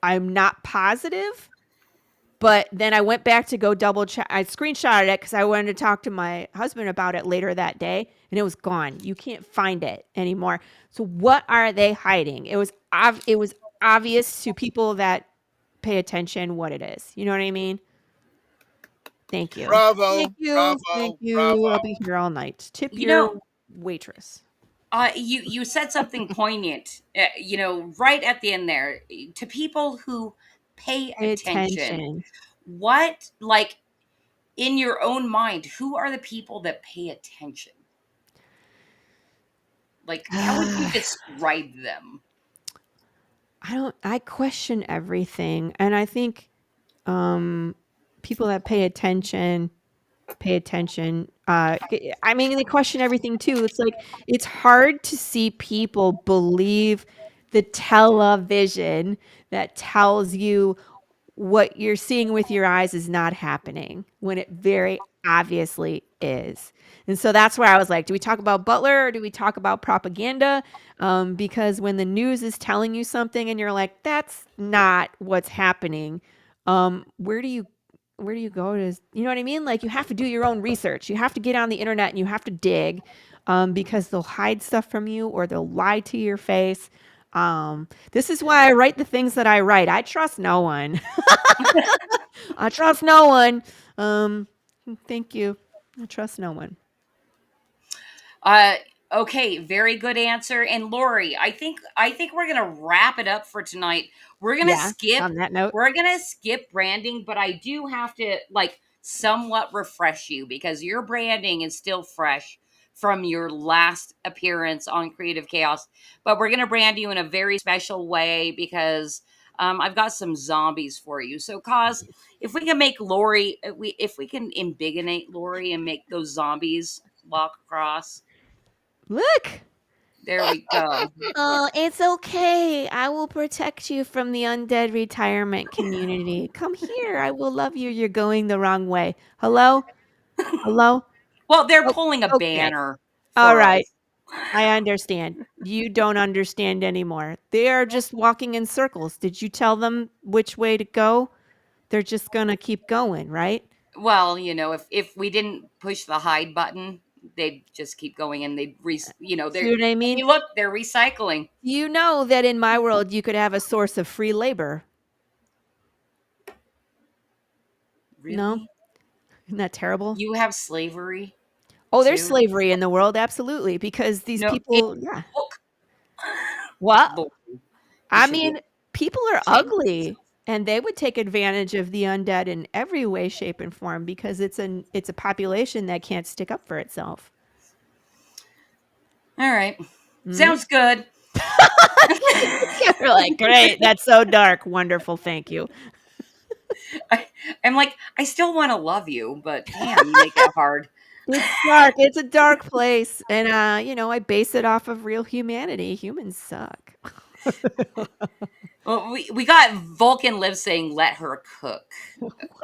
I'm not positive. But then I went back to go double check. I screenshotted it because I wanted to talk to my husband about it later that day, and it was gone. You can't find it anymore. So what are they hiding? It was obvious to people that pay attention what it is. You know what I mean? Thank you. Thank Bravo, you. Thank bravo, you. I'll bravo. be here all night. Tip You your know, waitress. you said something poignant. Right at the end there, to people who pay Pay attention. attention. What, like, in your own mind, who are the people that pay attention? Like, how would you describe them? I question everything. And I think people that pay attention. I mean, they question everything too. It's like it's hard to see people believe the television that tells you what you're seeing with your eyes is not happening when it very obviously is. And so that's where I was like, do we talk about Butler or do we talk about propaganda? Because when the news is telling you something and you're like, that's not what's happening, where do you go to, you know what I mean? Like you have to do your own research. You have to get on the internet and you have to dig because they'll hide stuff from you or they'll lie to your face. This is why I write the things that I write. I trust no one. I trust no one. Thank you. I trust no one. Okay, very good answer. And Lori, I think we're gonna wrap it up for tonight. We're gonna Yeah. skip On that note, we're gonna skip branding, but I do have to like somewhat refresh you because your branding is still fresh from your last appearance on Creative Chaos. But we're gonna brand you in a very special way because I've got some zombies for you. So, cause if we can make Lori, if we can embiggenate Lori and make those zombies walk across. look. There we go. Oh, it's okay. I will protect you from the undead retirement community. Come here. I will love you. You're going the wrong way. Hello? Hello? Well, they're Oh, pulling a okay. banner All for right. us. I understand. You don't understand anymore. They are just walking in circles. Did you tell them which way to go? They're just going to keep going, right? Well, if we didn't push the hide button, they'd just keep going and See what I mean? hey, look, they're recycling. You know that in my world, you could have a source of free labor. No? Really? Isn't that terrible? You have slavery Oh, there's too? slavery in the world, absolutely, because these No, in people, yeah. book. What? Lord, you I should be mean, people are ashamed of ugly yourself. and they would take advantage of the undead in every way, shape, and form because it's a population that can't stick up for itself. All right. Mhm. Sounds good. You're like, great, that's so dark. Wonderful, thank you. I'm like, I still want to love you, but damn, you make it hard. It's dark. It's a dark place. And I base it off of real humanity. Humans suck. Well, we got Vulcan Live saying let her cook.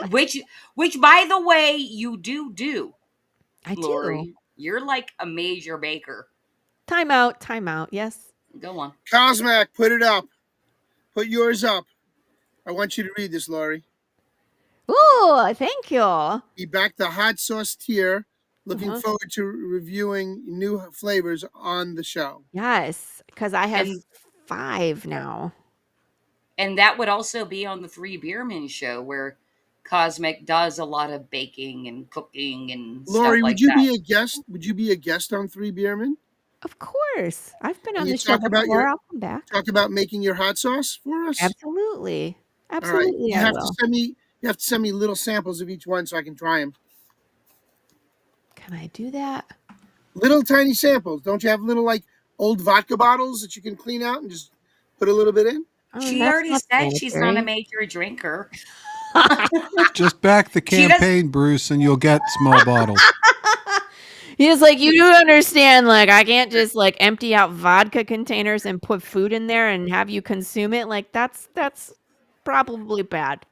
Which by the way, you do. I do. Lori. You're like a major baker. Time out. Yes. Go on. Cosmac, put it up. Put yours up. I want you to read this, Laurie. Ooh, thank you. Be back the hot sauce tier. Looking Uh-huh. forward to reviewing new flavors on the show. Yes, because I have And 5 now. and that would also be on the Three Beermen show where Cosmic does a lot of baking and cooking and Laurie, stuff like would you that. be a guest? Would you be a guest on Three Beermen? Of course. I've been on And you the show talk about before. I'll come back. talk about making your hot sauce for us? Absolutely. All right. Absolutely, You I have to will. send me little samples of each one so I can try them. Can I do that? Little tiny samples. Don't you have little like old vodka bottles that you can clean out and just put a little bit in? Oh, She that's already not said she's not a sanitary. major drinker. Just back the She does. campaign, Bruce, and you'll get small bottles. He's like, you do understand, like, I can't just like empty out vodka containers and put food in there and have you consume it. Like, that's probably bad.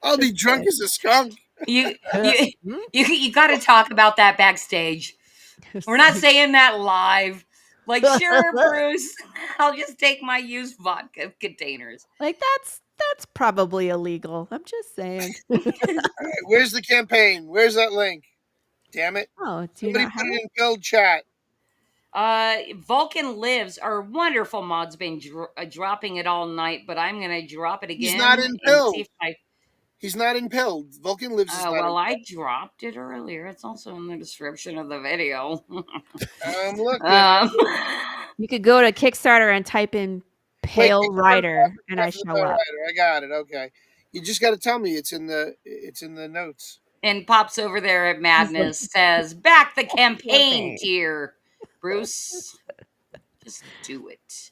I'll be drunk as a skunk. You Hmm? you got to talk about that backstage. We're not saying that live. Like, sure, Bruce, I'll just take my used vodka containers. Like, that's probably illegal. I'm just saying. All right, where's the campaign? Where's that link? Damn it. Oh, do you Somebody not put have it it? in build chat. Vulcan Lives, our wonderful mod's been dropping it all night, but I'm gonna drop it He's not again in and see build. if I. He's not in build. Vulcan Lives is not Well, in I build. dropped it earlier. It's also in the description of the video. I'm looking. um, You could go to Kickstarter and type in Wait, Pale Rider, and I Path of the show Pale up. Rider. I got it. Okay. You just got to tell me it's in the notes. and pops over there at Madness says, "Back the campaign Campaign. tier, Bruce. Just do it."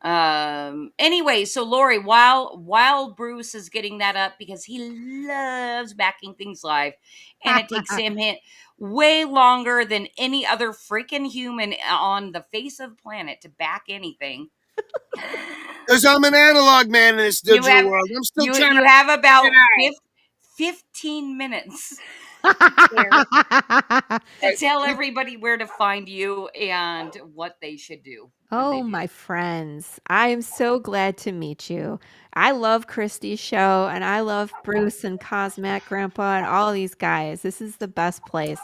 Anyway, so Laurie, while Bruce is getting that up because he loves backing things live, and it takes him way longer than any other freaking human on the face of the planet to back anything. Because I'm an analog man in this You digital have world. I'm still trying you to have about figure it out. 15 minutes All to right, tell everybody where to find you and what they should do when they Oh, do. my friends. I am so glad to meet you. I love Christy's show and I love Bruce and Cosmac Grandpa and all these guys. This is the best place.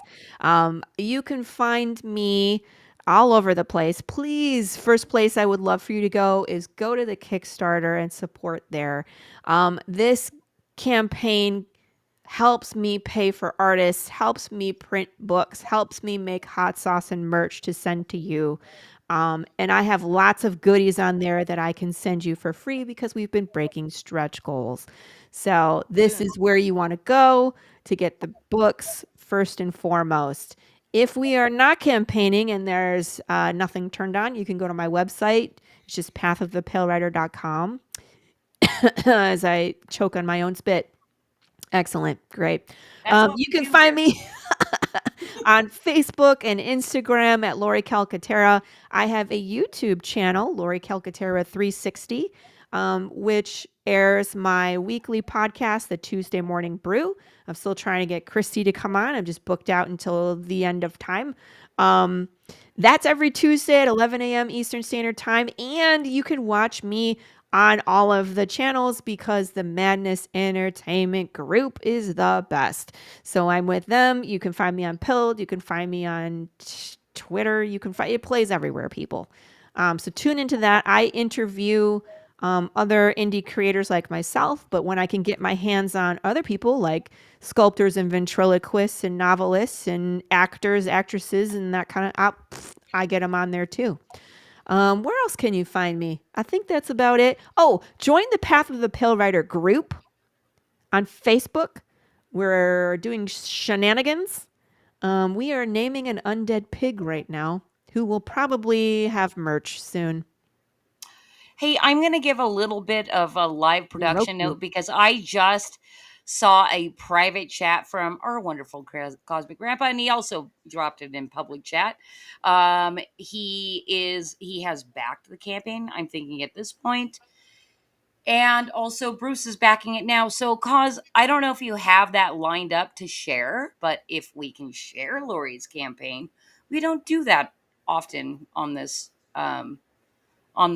You can find me all over the place. Please, first place I would love for you to go is go to the Kickstarter and support there. This campaign helps me pay for artists, helps me print books, helps me make hot sauce and merch to send to you. And I have lots of goodies on there that I can send you for free because we've been breaking stretch goals. So this is where you want to go to get the books first and foremost. If we are not campaigning and there's nothing turned on, you can go to my website. It's just pathofthepalewriter.com as I choke on my own spit. Excellent. Great. You can find me on Facebook and Instagram at Laurie Calcaterra. I have a YouTube channel, Laurie Calcaterra 360, which airs my weekly podcast, The Tuesday Morning Brew. I'm still trying to get Christy to come on. I'm just booked out until the end of time. That's every Tuesday at 11 a.m. Eastern Standard Time. And you can watch me on all of the channels because the Madness Entertainment Group is the best. So I'm with them. You can find me on Pilled. You can find me on Twitter. You can find it plays everywhere, people. So tune into that. I interview other indie creators like myself, but when I can get my hands on other people like sculptors and ventriloquists and novelists and actors, actresses, and that kind of, I get them on there too. Where else can you find me? I think that's about it. Oh, join the Path of the Pale Rider group on Facebook. We're doing shenanigans. We are naming an undead pig right now who will probably have merch soon. Hey, I'm going to give a little bit of a live production note because I just saw a private chat from our wonderful Cosmic Grandpa, and he also dropped it in public chat. He has backed the campaign, I'm thinking at this point. And also Bruce is backing it now. So I don't know if you have that lined up to share, but if we can share Laurie's campaign, we don't do that often on this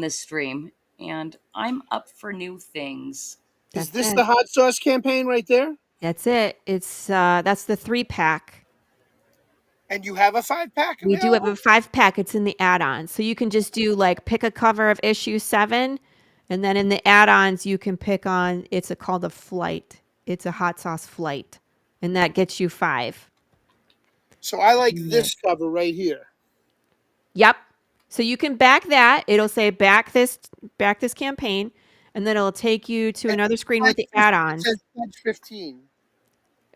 stream, and I'm up for new things. Is this the hot sauce campaign right there? That's it. It's that's the 3-pack. And you have a 5-pack We do have available? a 5-pack. It's in the add-on. So you can just do like pick a cover of issue 7, and then in the add-ons you can pick on called a flight. It's a hot sauce flight, and that gets you 5. So I like this cover right here. Yep. So you can back that. It'll say back this campaign, and then it'll take you to another screen with the It add-ons. says pledge 15.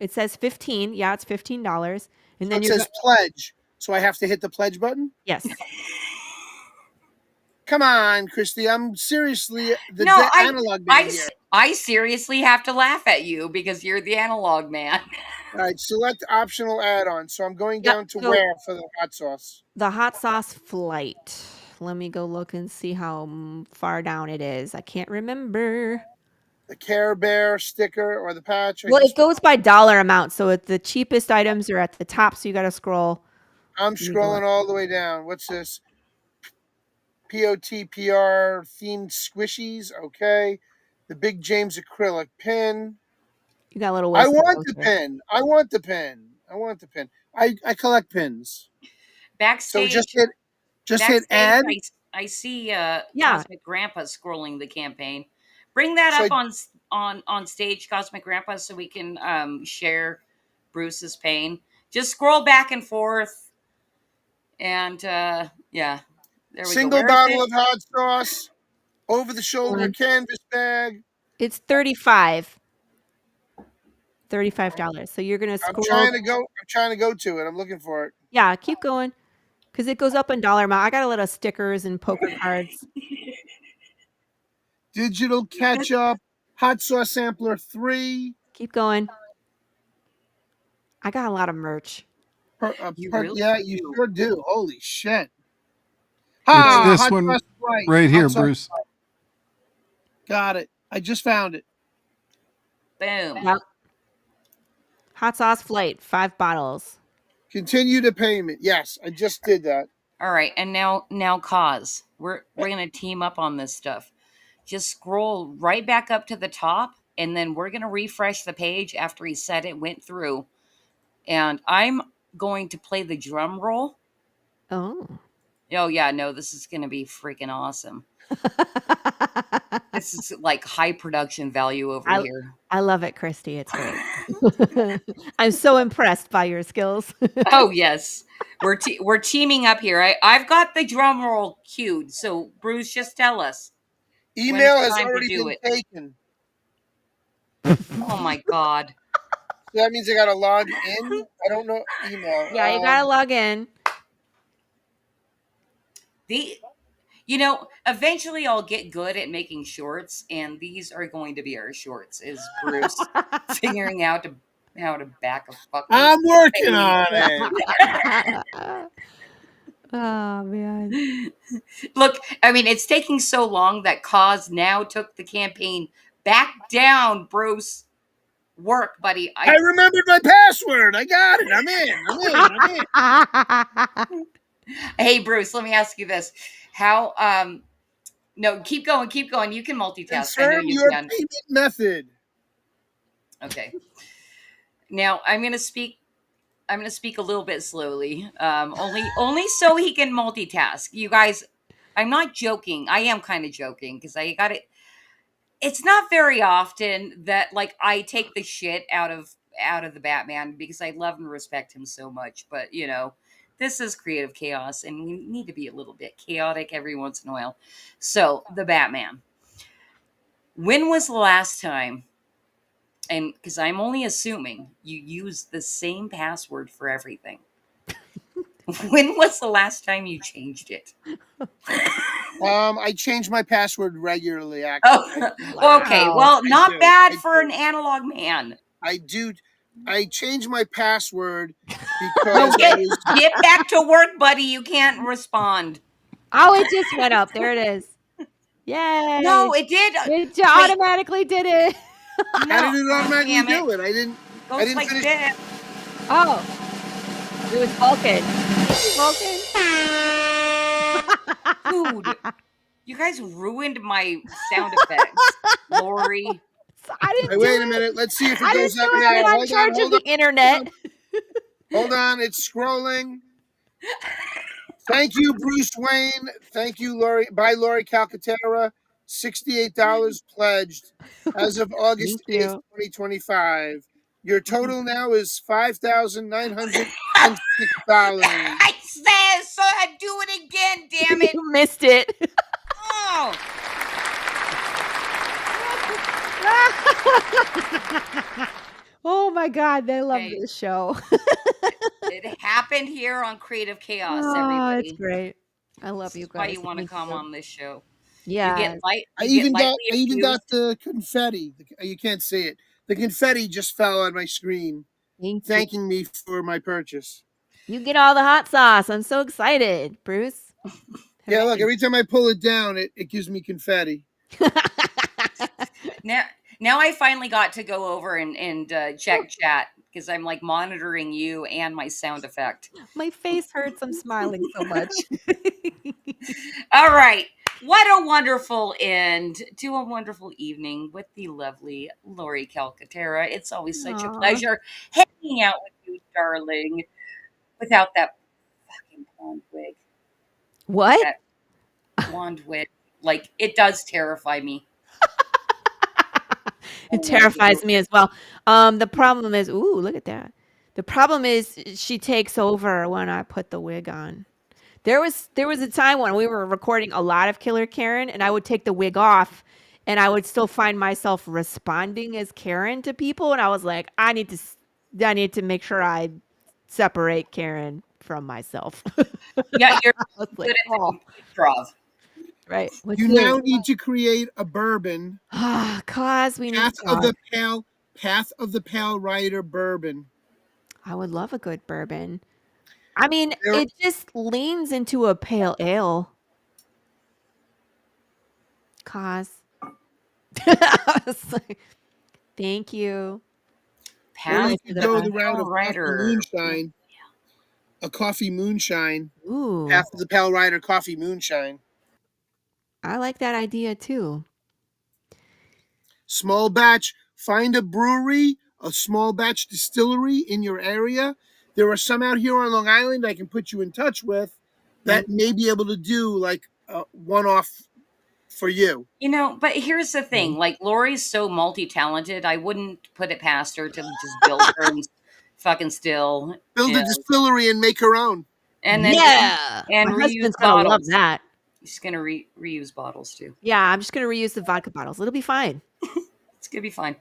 It says 15. Yeah, it's $15. And So then it you're says pledge. So I have to hit the pledge button? yes. Come on, Christy. I'm seriously the No, analog man here. I seriously have to laugh at you because you're the analog man. All right, select optional add-on. So I'm going down to so- where for the hot sauce? The hot sauce flight. Let me go look and see how far down it is. I can't remember. The Care Bear sticker or the patch? Well, it goes by dollar amount. So the cheapest items are at the top. So you got to scroll. I'm scrolling all the way down. What's this? POTPR themed squishies. Okay. The Big James acrylic pin. You got a little. I want the pin. I want the pin. I collect pins. Backstage. So just hit add. I see Cosmic Grandpa scrolling the campaign. Bring that up on stage, Cosmic Grandpa, so we can share Bruce's pain. Just scroll back and forth. And yeah, there we Single go. bottle of hot sauce, over the shoulder canvas bag. It's $35. So you're gonna scroll. I'm trying to go to it. I'm looking for it. Yeah, keep going. Because it goes up in dollar amount. I got a lot of stickers and poker cards. Digital ketchup, hot sauce sampler 3. Keep going. I got a lot of merch. Yeah, you sure do. Holy shit. It's this one right here, Bruce. Got it. I just found it. Boom. Yep. Hot sauce flight, 5 bottles. Continue to payment. Yes, I just did that. All right, and now Cause. We're gonna team up on this stuff. Just scroll right back up to the top, and then we're gonna refresh the page after he said it went through. And I'm going to play the drum roll. Oh yeah, no, this is gonna be freaking awesome. This is like high production value over here. I love it, Christy. It's great. I'm so impressed by your skills. Oh yes, we're teaming up here. I've got the drum roll queued. So Bruce, just tell us. Email has already been taken. Oh my god. So that means I gotta log in. I don't know email. Yeah, you gotta log in. Eventually I'll get good at making shorts, and these are going to be our shorts. Is Bruce figuring out how to back a fucking? I'm working on it. Oh man. Look, I mean, it's taking so long that Cause now took the campaign back down, Bruce. Work, buddy. I remembered my password. I got it. I'm in. Hey, Bruce, let me ask you this. How, no, keep going. You can multitask. Confirm your payment method. Okay. Now I'm going to speak a little bit slowly. Only so he can multitask. You guys, I'm not joking. I am kind of joking because I got it. It's not very often that I take the shit out of the Batman because I love and respect him so much. But this is creative chaos, and we need to be a little bit chaotic every once in a while. So the Batman. When was the last time? And because I'm only assuming you use the same password for everything. When was the last time you changed it? I change my password regularly, actually. Oh, okay. Well, not bad for an analog man. I do. I change my password because get back to work, buddy. You can't respond. Oh, it just went up. There it is. Yay. No, it did. It automatically did it. How did it automatically do it? I didn't finish. This. Oh. It was Vulcan. Dude, you guys ruined my sound effects. Laurie. I didn't wait a minute. Let's see if it goes up now. I'm in charge of the internet. Hold on. It's scrolling. Thank you, Bruce Wayne. Thank you, Laurie. By Laurie Calcaterra. $68 pledged as of August 8th, 2025. Your total now is $5,906. I said so. I do it again. Damn it! You missed it. Oh. Oh my God, I love Okay. this show. It happened here on Creative Chaos, Oh, it's everybody. great. I love This you is why guys. you want to Thank come you. on this show. Yes. I You get even got lightly abused. the confetti. You can't see it. The confetti just fell on my screen, Thank you. thanking me for my purchase. You get all the hot sauce. I'm so excited, Bruce. Yeah, look, Hooray. every time I pull it down, it gives me confetti. Now I finally got to go over and check chat because I'm like monitoring you and my sound effect. My face hurts. I'm smiling so much. All right. What a wonderful end to a wonderful evening with the lovely Laurie Calcaterra. It's always such a Aw. pleasure hanging out with you, darling, without that fucking blonde wig. What? That blonde wig. Like, it does terrify me. It terrifies me as well. The problem is, ooh, look at that. The problem is she takes over when I put the wig on. There was a time when we were recording a lot of Killer Karen, and I would take the wig off, and I would still find myself responding as Karen to people, and I was like, I need to make sure I separate Karen from myself. Yeah, you're I was good like, at oh, the improv. right. What's You this? now need to create a bourbon. Cause we need Path of the Pale Rider bourbon. I would love a good bourbon. I mean, There- it just leans into a pale ale. Cause I was like, thank you. Or Path you to could the go the route Pale of Rider. a coffee moonshine. Ooh, Path of the Pale Rider coffee moonshine. I like that idea too. Small batch. Find a brewery, a small batch distillery in your area. There are some out here on Long Island I can put you in touch with that may be able to do like a one-off for you. You know, but here's the thing, like Laurie's so multi-talented, I wouldn't put it past her to just build her own fucking still. Build a distillery and make her own. And then Yeah, and my reuse husband's gonna love bottles. that. She's gonna reuse bottles too. Yeah, I'm just gonna reuse the vodka bottles. It'll be fine. It's gonna be fine.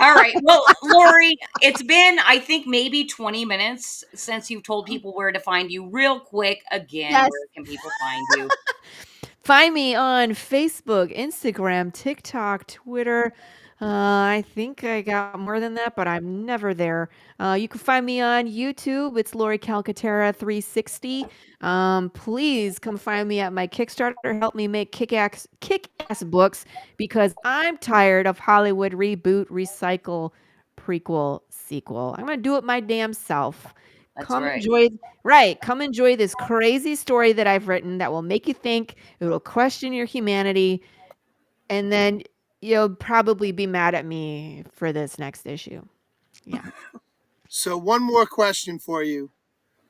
All right. Well, Laurie, it's been, I think, maybe 20 minutes since you've told people where to find you. Real quick, again, Yes. where can people find you? Find me on Facebook, Instagram, TikTok, Twitter. I think I got more than that, but I'm never there. You can find me on YouTube. It's Laurie Calcaterra 360. Please come find me at my Kickstarter. Help me make kick-ass books because I'm tired of Hollywood reboot, recycle, prequel, sequel. I'm gonna do it my damn self. That's Come right. come enjoy this crazy story that I've written that will make you think, it will question your humanity, and then you'll probably be mad at me for this next issue. Yeah. So one more question for you.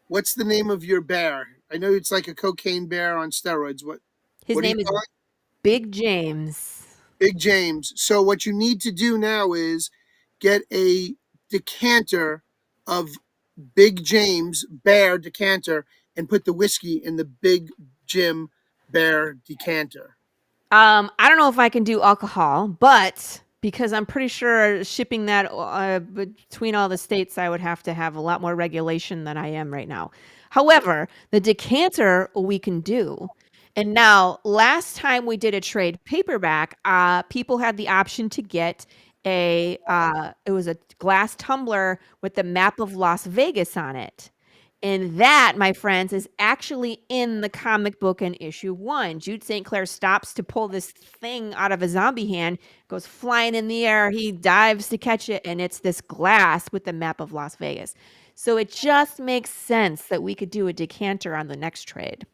What's the name of your bear? I know it's like a cocaine bear on steroids. His What do name you is call it? Big James. Big James. So what you need to do now is get a decanter of Big James Bear decanter and put the whiskey in the Big Jim Bear decanter. I don't know if I can do alcohol, but because I'm pretty sure shipping that between all the states, I would have to have a lot more regulation than I am right now. However, the decanter we can do. And now, last time we did a trade paperback, people had the option to get it was a glass tumbler with the map of Las Vegas on it. And that, my friends, is actually in the comic book in issue 1. Jude St. Clair stops to pull this thing out of a zombie hand, goes flying in the air. He dives to catch it, and it's this glass with the map of Las Vegas. So it just makes sense that we could do a decanter on the next trade.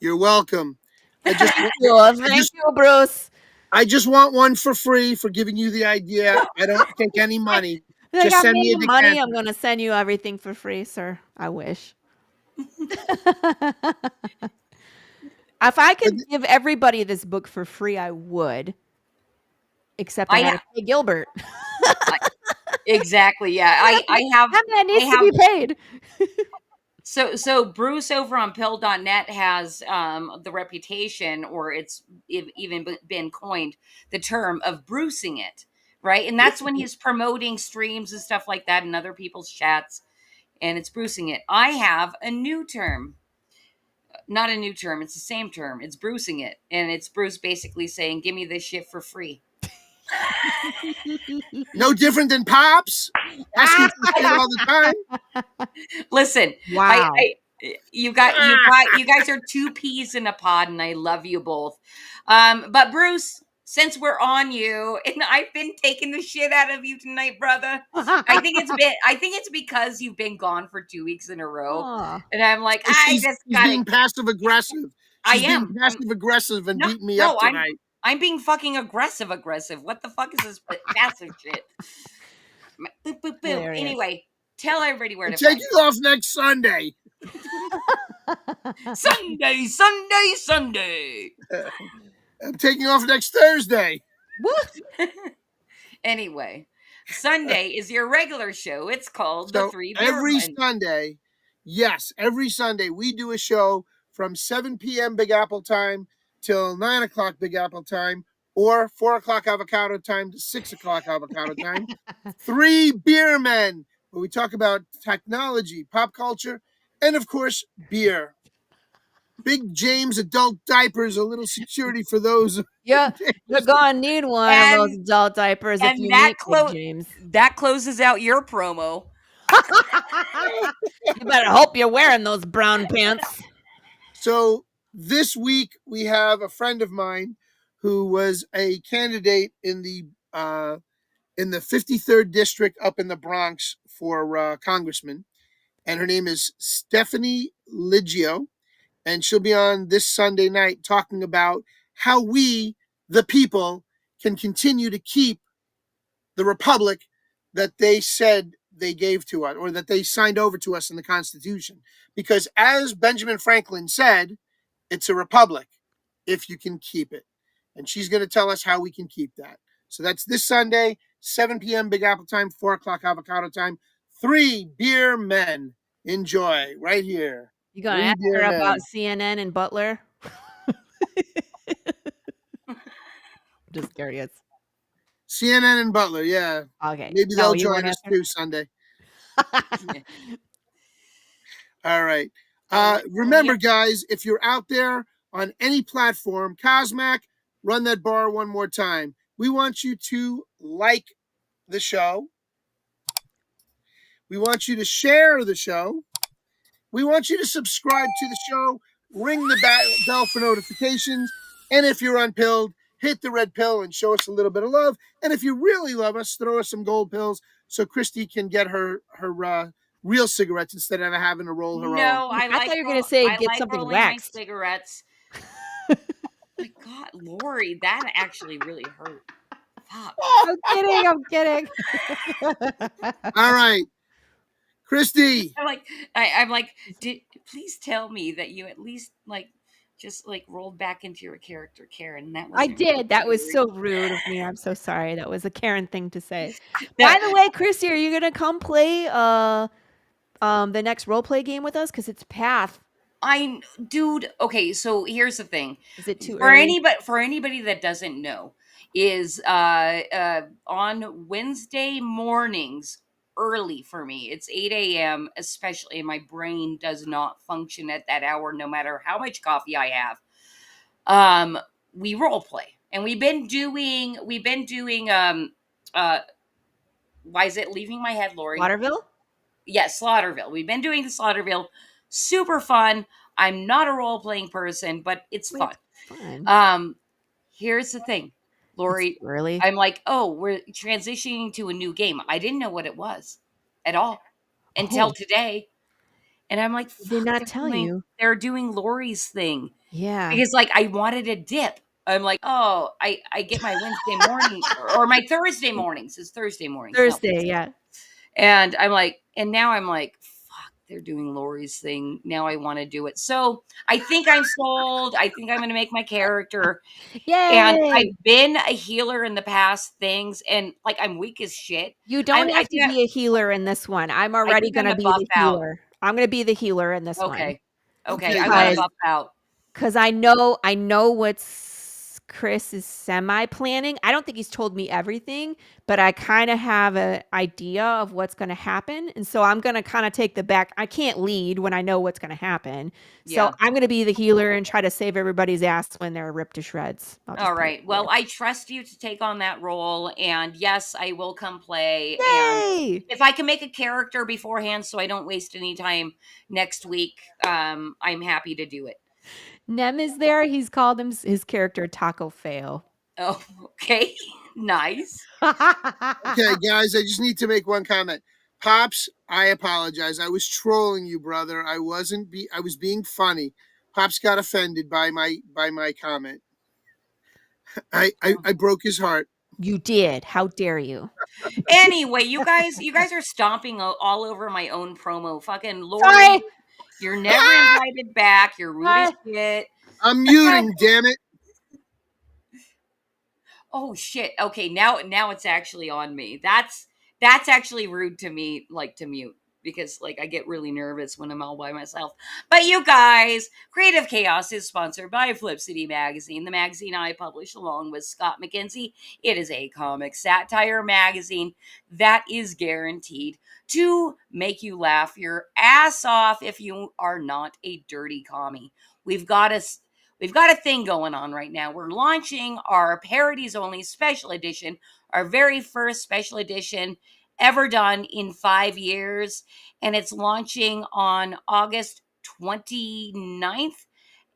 You're welcome. Thank you, Bruce. I just want one for free for giving you the idea. I don't take any money. They Just got send me me a money. decanter. I'm going to send you everything for free, sir. I wish. If I could give everybody this book for free, I would. Except I got to pay Gilbert. Exactly. Yeah. I have. That needs to be paid. So Bruce over on pill.net has the reputation, or it's even been coined, the term of brucing it, right? And that's when he's promoting streams and stuff like that in other people's chats, and it's brucing it. I have a new term. Not a new term, it's the same term. It's brucing it. And it's Bruce basically saying, give me this shit for free. No different than Pops asking for shit all the time. Listen, Wow. you guys are two peas in a pod, and I love you both. But Bruce, since we're on you, and I've been taking the shit out of you tonight, brother. I think it's because you've been gone for 2 weeks in a row, Aw. and I'm like, She's being passive aggressive. She's being passive aggressive and beating me up tonight. I'm being fucking aggressive. What the fuck is this passive shit? Boop, boop, boop. Hilarious. Anyway, tell everybody where I'm to find taking off next Sunday. Sunday. I'm taking off next Thursday. What? Anyway, Sunday is your regular show. It's called The Three Beer Every Men. Sunday, yes, every Sunday we do a show from 7 p.m. Big Apple time till 9 o'clock Big Apple time, or 4 o'clock avocado time to 6 o'clock avocado time. Three Beer Men, where we talk about technology, pop culture, and of course, beer. Big James adult diapers, a little security for those. Yeah, you're gonna need one of those adult diapers if you meet Big James. That closes out your promo. You better hope you're wearing those brown pants. So this week we have a friend of mine who was a candidate in the 53rd district up in the Bronx for congressman, and her name is Stephanie Liggio, and she'll be on this Sunday night talking about how we, the people, can continue to keep the republic that they said they gave to us, or that they signed over to us in the Constitution. Because as Benjamin Franklin said, it's a republic if you can keep it. And she's going to tell us how we can keep that. So that's this Sunday, 7 p.m. Big Apple time, 4 o'clock avocado time. Three Beer Men. Enjoy right here. You gonna ask her about CNN and Butler? Just curious. CNN and Butler, yeah. Okay. Maybe they'll join us too Sunday. All right. Remember, guys, if you're out there on any platform, Cosmac, run that bar one more time. We want you to like the show. We want you to share the show. We want you to subscribe to the show, ring the bell for notifications, and if you're unpilled, hit the red pill and show us a little bit of love. And if you really love us, throw us some gold pills so Christy can get her real cigarettes instead of having to roll her own. No, I thought you were going to say get something waxed. My cigarettes. My God, Laurie, that actually really hurt. Fuck. I'm kidding. All right. Christy. I'm like, please tell me that you at least just rolled back into your character, Karen. I did. That was so rude of me. I'm so sorry. That was a Karen thing to say. By the way, Christy, are you gonna come play the next role play game with us? Because it's Path. Dude. Okay, so here's the thing. Is it too early? For anybody that doesn't know, is on Wednesday mornings. Early for me. It's 8 a.m. especially, and my brain does not function at that hour no matter how much coffee I have. We role play, and we've been doing why is it leaving my head, Laurie? Slaughterville? Yes, Slaughterville. We've been doing the Slaughterville. Super fun. I'm not a role playing person, but it's fun. Here's the thing. Laurie, really? I'm like, oh, we're transitioning to a new game. I didn't know what it was at all until today. And I'm like, did not tell you. They're doing Laurie's thing. Yeah. Because I wanted a dip. I'm like, oh, I get my Wednesday morning or my Thursday mornings. It's Thursday mornings. Thursday, yeah. And I'm like, fuck, they're doing Laurie's thing. Now I want to do it. So I think I'm sold. I think I'm going to make my character. Yay! And I've been a healer in the past things, and I'm weak as shit. You don't have to be a healer in this one. I'm already going to be the healer. I'm going to be the healer in this one. Okay. I'm going to buff out. Because I know what's Chris is semi-planning. I don't think he's told me everything, but I kind of have an idea of what's going to happen. And so I'm going to kind of take the back. I can't lead when I know what's going to happen. So Yeah. I'm going to be the healer and try to save everybody's ass when they're ripped to shreds. All right. Well, I trust you to take on that role. And yes, I will come play. Yay! And if I can make a character beforehand so I don't waste any time next week, I'm happy to do it. Nem is there. He's called his character Taco Fail. Oh, okay. Nice. Okay, guys, I just need to make one comment. Pops, I apologize. I was trolling you, brother. I was being funny. Pops got offended by my comment. I broke his heart. You did. How dare you? Anyway, you guys are stomping all over my own promo. Fucking Laurie, Sorry. you're never invited back. You're rude as shit. I'm muting, damn it. Oh shit. Okay, now it's actually on me. That's actually rude to me, like to mute, because like I get really nervous when I'm all by myself. But you guys, Creative Chaos is sponsored by Flip City Magazine, the magazine I publish along with Scott McKenzie. It is a comic satire magazine that is guaranteed to make you laugh your ass off if you are not a dirty commie. We've got a thing going on right now. We're launching our Parodies Only special edition, our very first special edition ever done in 5 years. And it's launching on August 29th.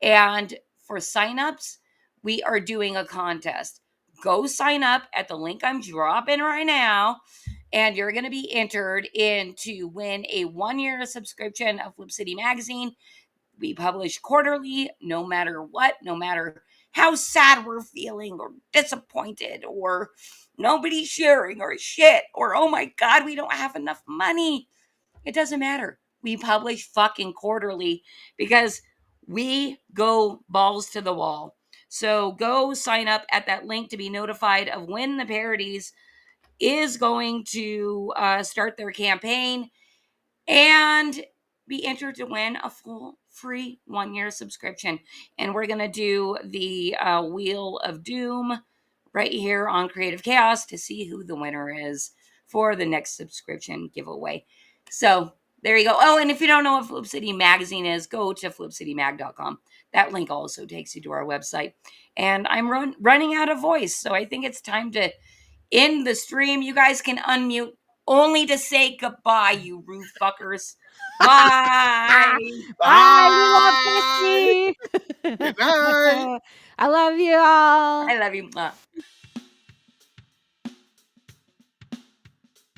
And for signups, we are doing a contest. Go sign up at the link I'm dropping right now. And you're going to be entered in to win a 1-year subscription of Flip City Magazine. We publish quarterly, no matter what, no matter how sad we're feeling or disappointed or nobody's sharing or shit or, oh my God, we don't have enough money. It doesn't matter. We publish fucking quarterly because we go balls to the wall. So go sign up at that link to be notified of when the Parodies is going to start their campaign and be entered to win a full free 1-year subscription. And we're going to do the Wheel of Doom right here on Creative Chaos to see who the winner is for the next subscription giveaway. So there you go. Oh, and if you don't know what Flip City Magazine is, go to flipcitymag.com. That link also takes you to our website. And I'm running out of voice, so I think it's time to end the stream. You guys can unmute only to say goodbye, you rude fuckers. Bye. Bye. We love Good night. I love you all. I love you.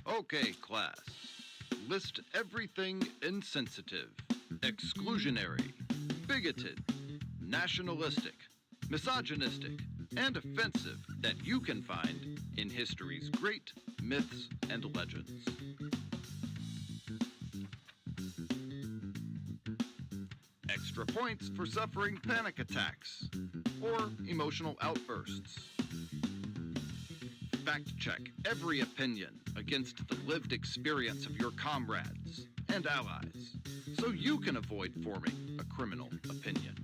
Okay, class. List everything insensitive, exclusionary, bigoted, nationalistic, misogynistic, and offensive that you can find in history's great myths and legends. Extra points for suffering panic attacks or emotional outbursts. Fact check every opinion against the lived experience of your comrades and allies, so you can avoid forming a criminal opinion.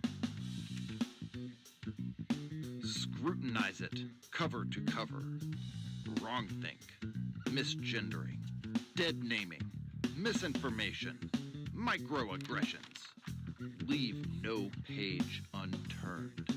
Scrutinize it cover to cover. Wrongthink, misgendering, dead naming, misinformation, microaggressions. Leave no page unturned.